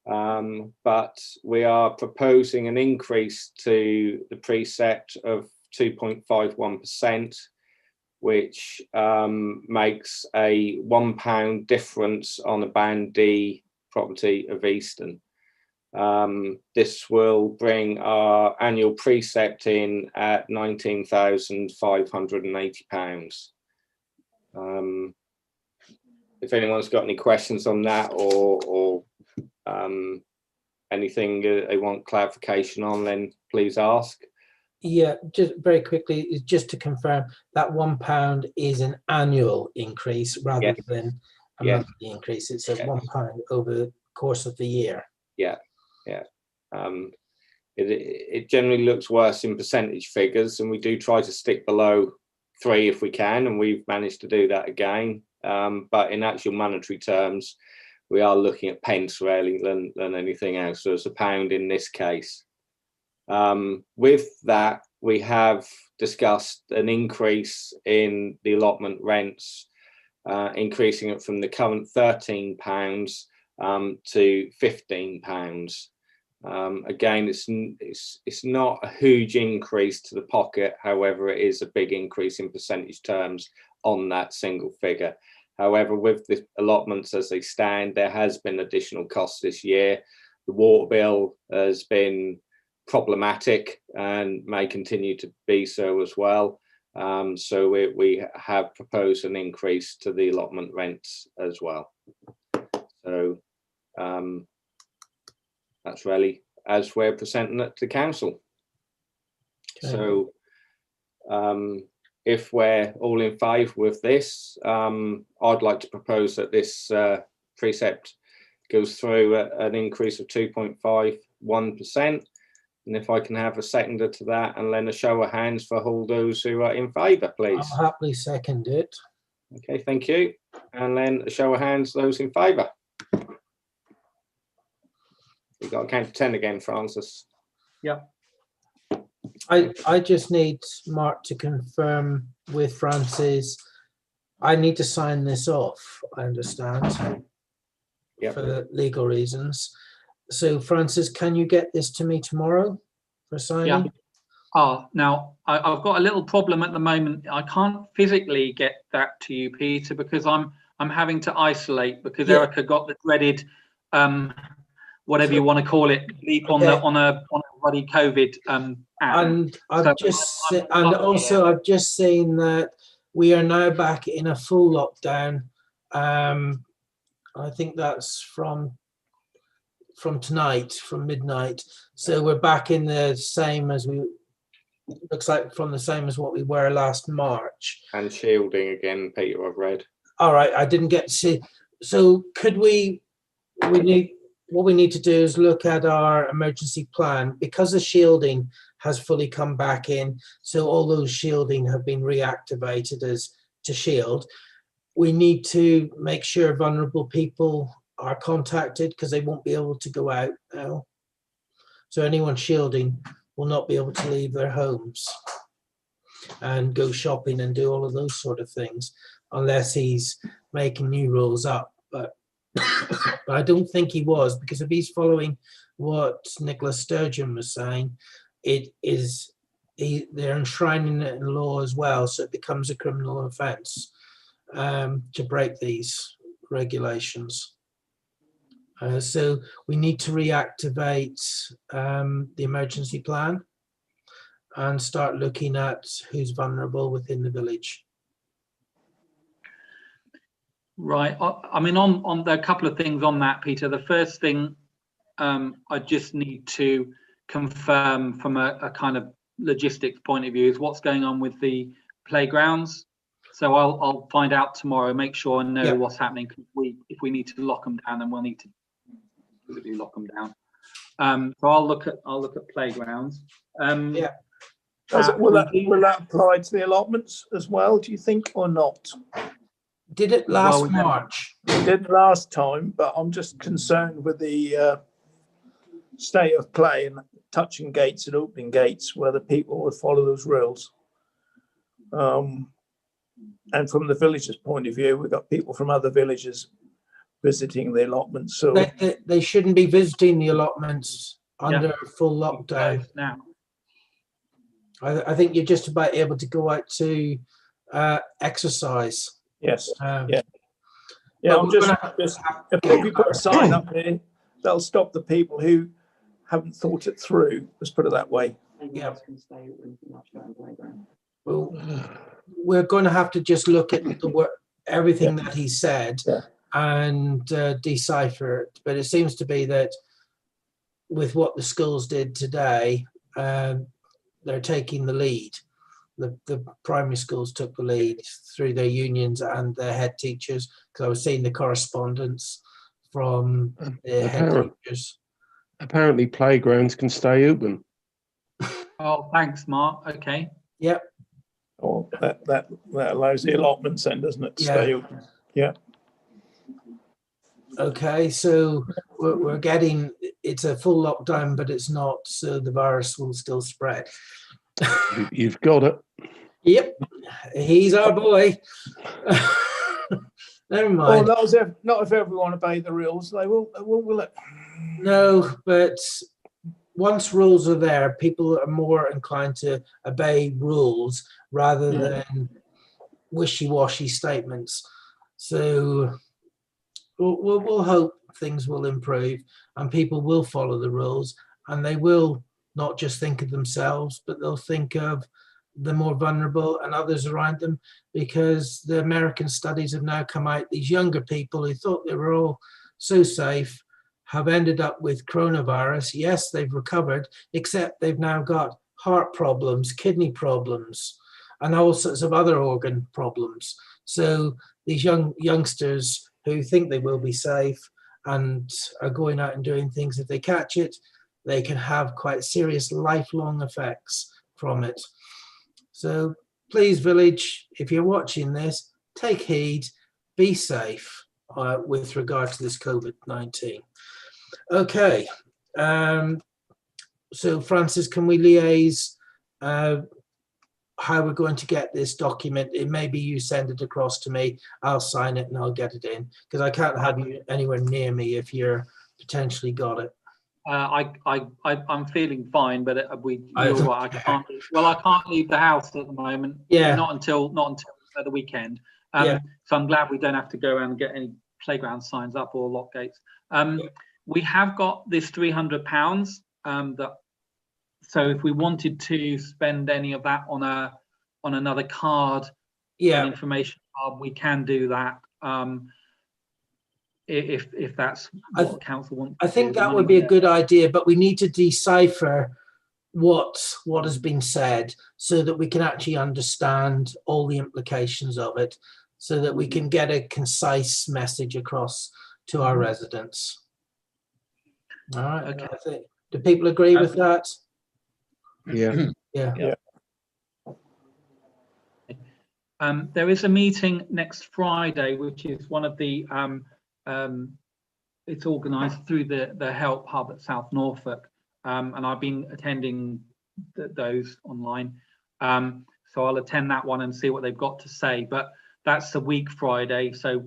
But we are proposing an increase to the precept of 2.51%, which makes a £1 difference on a Band D property of Easton. This will bring our annual precept in at £19,580. If anyone's got any questions on that or anything they want clarification on, then please ask. Yeah, just very quickly, just to confirm, that £1 is an annual increase rather than a monthly increase. It's a £1 over the course of the year. Yeah. It generally looks worse in percentage figures, and we do try to stick below 3 if we can, and we've managed to do that again. But in actual monetary terms, we are looking at pence really than anything else. So it's £1 in this case. With that, we have discussed an increase in the allotment rents, increasing it from the current £13 to £15. Again, it's not a huge increase to the pocket. However, it is a big increase in percentage terms on that single figure. However, with the allotments as they stand, there has been additional costs this year. The water bill has been problematic and may continue to be so as well. So we have proposed an increase to the allotment rents as well. So that's really as we're presenting it to council. Okay. So if we're all in favour with this, I'd like to propose that this precept goes through at an increase of 2.51%. And if I can have a seconder to that, and then a show of hands for all those who are in favour, please. I'll happily second it. Okay, thank you. And then a show of hands, those in favour. You've got to count to 10 again, Francis. Yeah. I just need Mark to confirm with Francis. I need to sign this off, I understand, for the legal reasons. So, Francis, can you get this to me tomorrow for signing? Yeah. Now I've got a little problem at the moment. I can't physically get that to you, Peter, because I'm having to isolate because Erica got the dreaded whatever you want to call it, leap on a bloody COVID app. And I've I've just seen that we are now back in a full lockdown. I think that's from tonight, from midnight. So we're back in the same as looks like from the same as what we were last March. And shielding again, Peter, I've read. All right, I didn't get to see. So could what we need to do is look at our emergency plan, because the shielding has fully come back in. So all those shielding have been reactivated as to shield. We need to make sure vulnerable people are contacted because they won't be able to go out now. So anyone shielding will not be able to leave their homes and go shopping and do all of those sort of things unless he's making new rules up. but I don't think he was, because if he's following what Nicola Sturgeon was saying, they're enshrining it in law as well, so it becomes a criminal offence to break these regulations. So we need to reactivate the emergency plan and start looking at who's vulnerable within the village. Right. I mean, on there are a couple of things on that, Peter. The first thing I just need to confirm from a kind of logistics point of view is what's going on with the playgrounds. So I'll find out tomorrow, make sure I know what's happening. If we need to lock them down, then we'll need to physically lock them down. So I'll look at playgrounds. Will that apply to the allotments as well, do you think, or not? Did it last March? It did last time, but I'm just concerned with the state of play and touching gates and opening gates, whether people would follow those rules. And from the village's point of view, we've got people from other villages visiting the allotments. So they shouldn't be visiting the allotments under full lockdown. Now, I think you're just about able to go out to exercise. Yes. I'm but just if you put a sign up there, that'll stop the people who haven't thought it through. Let's put it that way. Yeah. Well, we're going to have to just look at everything that he said and decipher it. But it seems to be that with what the schools did today, they're taking the lead. The primary schools took the lead through their unions and their head teachers, because I was seeing the correspondence from the head teachers. Apparently playgrounds can stay open. Oh, thanks, Mark. Okay. Yep. Oh, that allows the allotments then, doesn't it, to stay open? Yeah. Okay, so we're getting, it's a full lockdown, but it's not, so the virus will still spread. You've got it. Yep, he's our boy. Never mind. Well, not if everyone obey the rules, they will it? No, but once rules are there, people are more inclined to obey rules rather than wishy-washy statements. So we'll hope things will improve and people will follow the rules, and they will not just think of themselves, but they'll think of the more vulnerable and others around them, because the American studies have now come out. These younger people who thought they were all so safe have ended up with coronavirus. Yes, they've recovered, except they've now got heart problems, kidney problems, and all sorts of other organ problems. So these youngsters who think they will be safe and are going out and doing things, if they catch it, they can have quite serious lifelong effects from it. So please, village, if you're watching this, take heed, be safe with regard to this COVID-19. Okay, so Francis, can we liaise how we're going to get this document? It maybe you send it across to me, I'll sign it and I'll get it in, because I can't have you anywhere near me if you're potentially got it. I'm feeling fine, but I can't. Well, I can't leave the house at the moment. Yeah. Not until the weekend. So I'm glad we don't have to go around and get any playground signs up or lock gates. We have got this £300 so if we wanted to spend any of that on another card, an information card, we can do that. If that's what council wants. I think that would be a good idea, but we need to decipher what has been said so that we can actually understand all the implications of it, so that we can get a concise message across to our residents. All right. Okay. Do people agree with that? Yeah. Yeah. There is a meeting next Friday, which is one of the it's organised through the Help Hub at South Norfolk, and I've been attending those online. So I'll attend that one and see what they've got to say. But that's the week Friday, so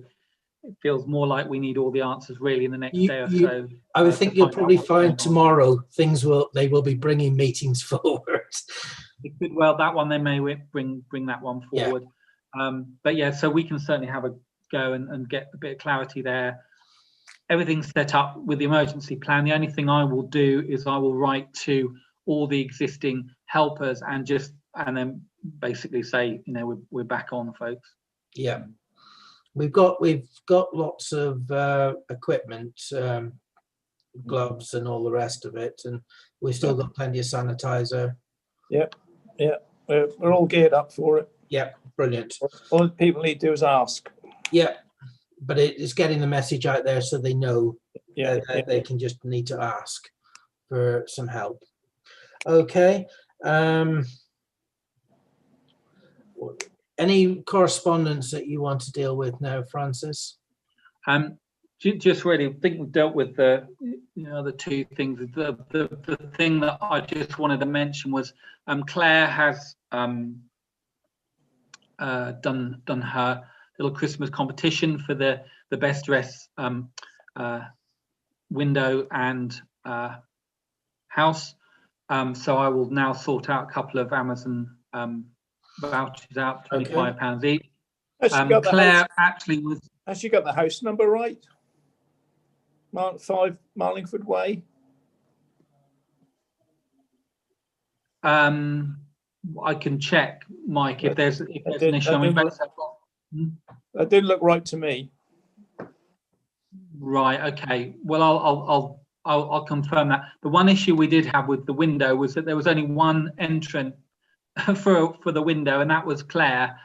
it feels more like we need all the answers really in the next You- day or you- so. I would to think you'll find out probably what's going find on. tomorrow they will be bringing meetings forward. It could, well, that one they may bring that one Yeah. forward. But yeah, so we can certainly have a go and get a bit of clarity there. Everything's set up with the emergency plan. The only thing I will do is I will write to all the existing helpers and then basically say, you know, we're back on, folks. Yeah, we've got lots of equipment, gloves and all the rest of it, and we've still got plenty of sanitizer. Yep. Yeah. We're all geared up for it. Yeah, brilliant. All people need to do is ask. Yeah, but it's getting the message out there so they know Yeah. that they can just need to ask for some help. Okay. Any correspondence that you want to deal with now, Francis? Just really think we've dealt with the two things. The thing that I just wanted to mention was Claire has done her little Christmas competition for the best dress window and house. So I will now sort out a couple of Amazon vouchers out, £25 each. Claire actually was. Has she got the house number right? 5 Marlingford Way. I can check, Mike, if there's an issue. I mean, That did look right to me. Right. Okay. Well, I'll confirm that. The one issue we did have with the window was that there was only one entrant for the window, and that was Claire.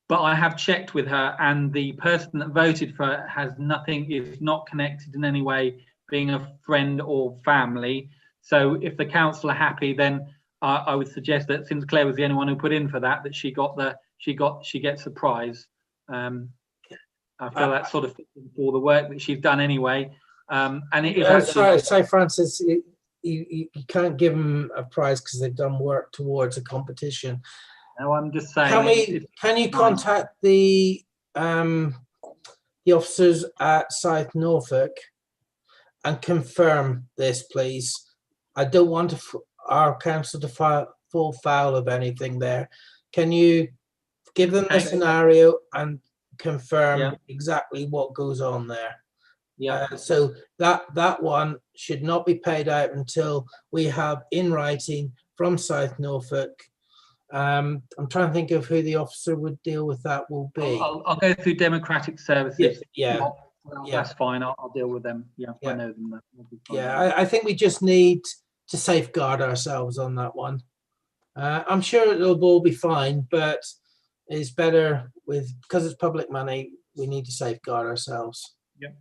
But I have checked with her, and the person that voted for it is not connected in any way, being a friend or family. So if the council are happy, then I would suggest that since Claire was the only one who put in for that she gets a prize. I feel that sort of fits in for the work that she's done anyway. And it is sorry, Francis. You can't give them a prize because they've done work towards a competition. No, I'm just saying. Can you contact the officers at South Norfolk and confirm this, please? I don't want our council to fall foul of anything there. Can you give them the scenario and confirm exactly what goes on there? Yeah. So that one should not be paid out until we have in writing from South Norfolk. I'm trying to think of who the officer would deal with that will be. I'll go through Democratic Services. Yeah. That's fine. I'll deal with them. Yeah, I know them. Yeah, I think we just need to safeguard ourselves on that one. I'm sure it'll all be fine, but it's better because it's public money. We need to safeguard ourselves. Yeah.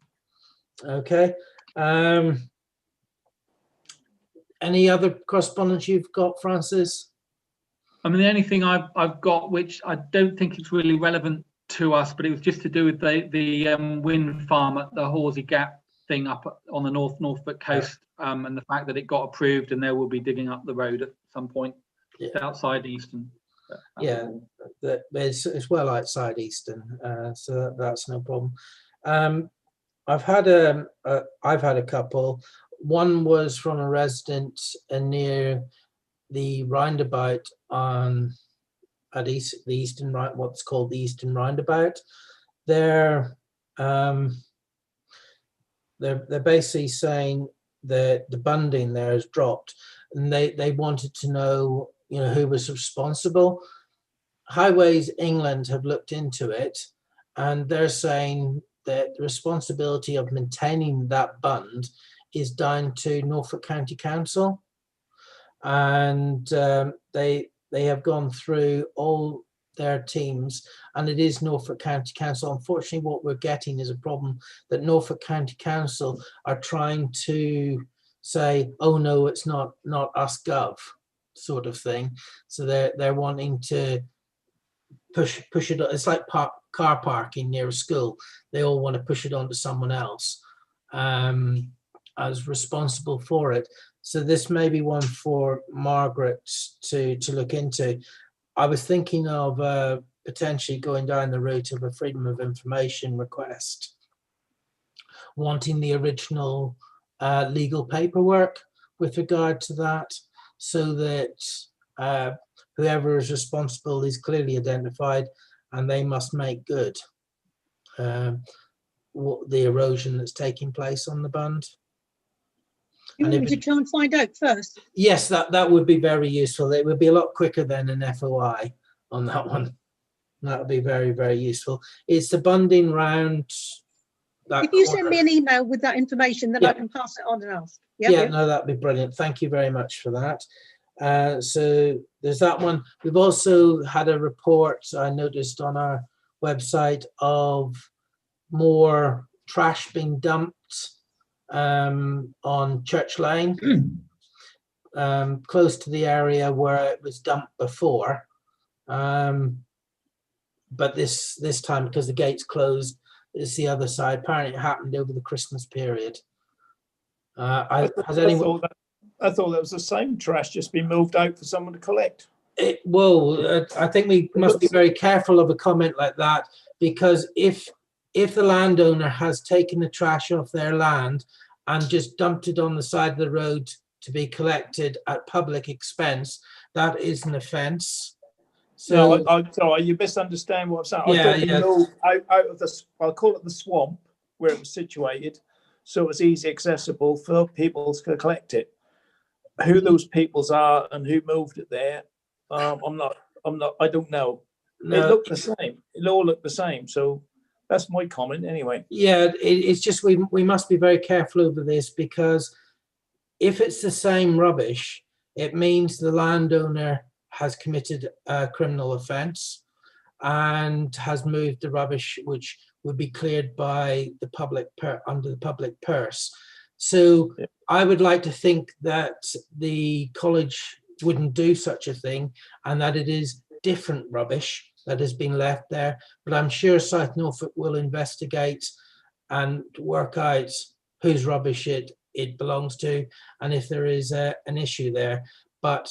Okay. Any other correspondence you've got, Francis? I mean, the only thing I've got, which I don't think it's really relevant to us, but it was just to do with the wind farm at the Horsey Gap thing up on the Norfolk coast, and the fact that it got approved, and they will be digging up the road at some point outside Easton. Yeah, it's well outside Easton, so that's no problem. I've had a couple. One was from a resident near the roundabout at the Easton, what's called the Easton roundabout. They're basically saying that the bunding there has dropped, and they wanted to know, who was responsible. Highways England have looked into it, and they're saying that the responsibility of maintaining that bund is down to Norfolk County Council. And they have gone through all their teams, and it is Norfolk County Council. Unfortunately, what we're getting is a problem that Norfolk County Council are trying to say, oh no, it's not us gov, sort of thing. So they're wanting to push it. It's like car parking near a school. They all want to push it onto someone else as responsible for it. So this may be one for Margaret to look into. I was thinking of potentially going down the route of a freedom of information request, wanting the original legal paperwork with regard to that, so that whoever is responsible is clearly identified and they must make good what the erosion that's taking place on the bund. You And want me to try and find out first? Yes, that would be very useful. It would be a lot quicker than an FOI on that one. That would be very, very useful. It's the bunding round that If you corner. send me an email with that information, then I Yeah. can pass it on and ask. Yeah, no, that'd be brilliant. Thank you very much for that. So there's that one. We've also had a report I noticed on our website of more trash being dumped on Church Lane, close to the area where it was dumped before. But this time, because the gate's closed, it's the other side. Apparently it happened over the Christmas period. I thought that was the same trash just been moved out for someone to collect. I think we must be very careful of a comment like that, because if the landowner has taken the trash off their land and just dumped it on the side of the road to be collected at public expense, that is an offence. So no, I'm sorry, you misunderstand what I'm saying. Yeah, I thought they moved out of the, I'll call it the swamp where it was situated, so it's easy accessible for people to collect it. Who those peoples are and who moved it there, I don't know. No. It looked the same. It all looked the same. So that's my comment anyway. Yeah, it's just we must be very careful over this, because if it's the same rubbish, it means the landowner has committed a criminal offence and has moved the rubbish, which would be cleared by the public under the public purse. So yeah. I would like to think that the college wouldn't do such a thing, and that it is different rubbish that has been left there. But I'm sure South Norfolk will investigate and work out whose rubbish it belongs to, and if there is an issue there. But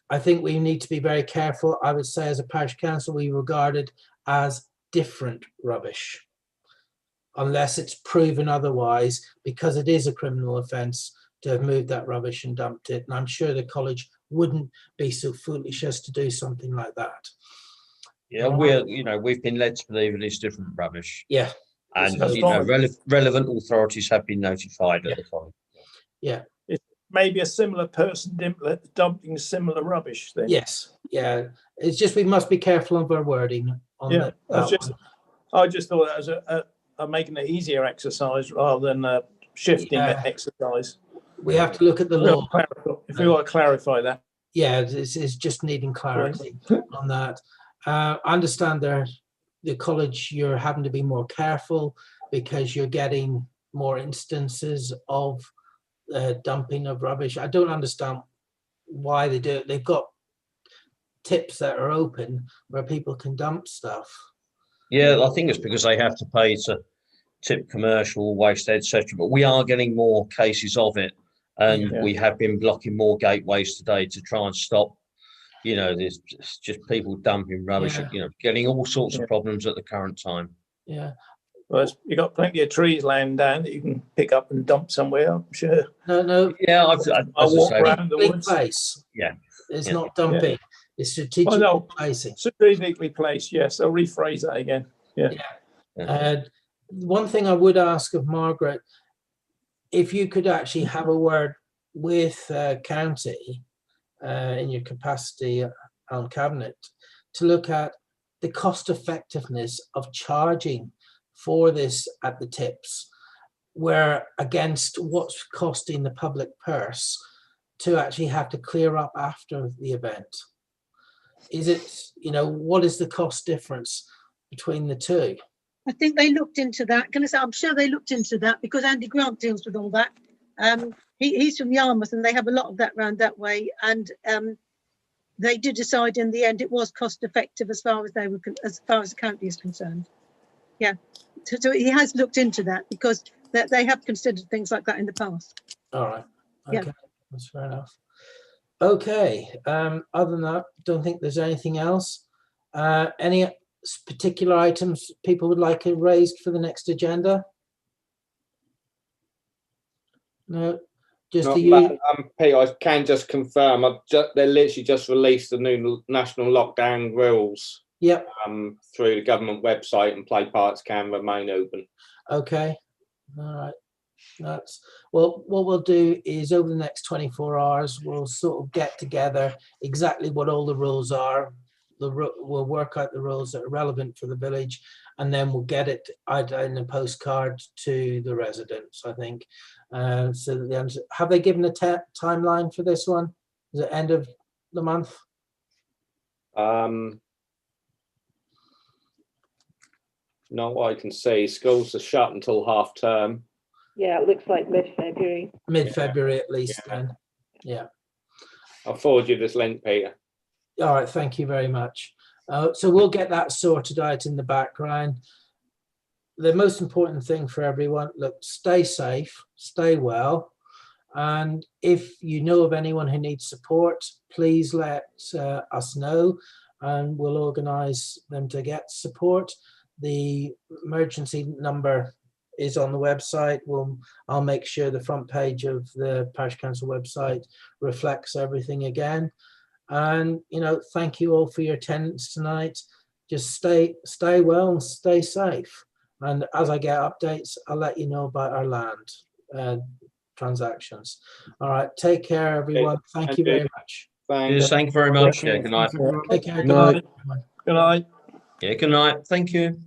I think we need to be very careful. I would say as a parish council, we regard it as different rubbish, unless it's proven otherwise, because it is a criminal offence to have moved that rubbish and dumped it. And I'm sure the college wouldn't be so foolish as to do something like that. Yeah, we've been led to believe it is different rubbish. Yeah. And relevant authorities have been notified at the college. Yeah. It's maybe a similar person dumping similar rubbish then. Yes. Yeah. It's just we must be careful of our wording on yeah. that. I just thought that was a making it easier exercise rather than a shifting exercise. We have to look at the law. If we want to clarify that. Yeah, it's just needing clarity on that. I understand the college, you're having to be more careful because you're getting more instances of dumping of rubbish. I don't understand why they do it. They've got tips that are open where people can dump stuff. Yeah, I think it's because they have to pay to tip commercial waste, etc. But we are getting more cases of it, and we have been blocking more gateways today to try and stop. There's just people dumping rubbish. Getting all sorts of problems at the current time. Yeah. Well, you've got plenty of trees laying down that you can pick up and dump somewhere, I'm sure. No. Yeah, I'll walk around the woods. Place. Yeah. It's not dumping. Yeah. It's strategically placing. Strategically placed, yes. I'll rephrase that again. Yeah. One thing I would ask of Margaret, if you could actually have a word with county in your capacity on cabinet to look at the cost effectiveness of charging for this at the tips, where against what's costing the public purse to actually have to clear up after the event. Is it, what is the cost difference between the two? I think they looked into that. I'm sure they looked into that because Andy Grant deals with all that. He's from Yarmouth and they have a lot of that round that way. And they did decide in the end it was cost effective as far as the county is concerned. Yeah. So he has looked into that because they have considered things like that in the past. All right. Okay. That's fair enough. Okay. Other than that, don't think there's anything else. Any particular items people would like raised for the next agenda? No, just Not the that, Pete, I can just confirm. They literally just released the new national lockdown rules. Yep. Through the government website, and play parts can remain open. Okay. All right. That's well. What we'll do is over the next 24 hours, we'll sort of get together exactly what all the rules are. We'll work out the rules that are relevant for the village, and then we'll get it out in a postcard to the residents. I think. So that have they given a timeline for this one? Is it end of the month? Not what I can see. Schools are shut until half term. Yeah, it looks like mid-February. Mid-February at least, then. Yeah. I'll forward you this link, Peter. All right, thank you very much. So we'll get that sorted out in the background. The most important thing for everyone, look, stay safe, stay well. And if you know of anyone who needs support, please let us know and we'll organise them to get support. The emergency number is on the website. I'll make sure the front page of the Parish Council website reflects everything again. And, you know, thank you all for your attendance tonight. Just stay well and stay safe. And as I get updates, I'll let you know about our land transactions. All right, take care, everyone. Thank you very much. Thanks. Thank you very much. Yeah, good night. Take care. Good night. Good night. Yeah, good night. Thank you.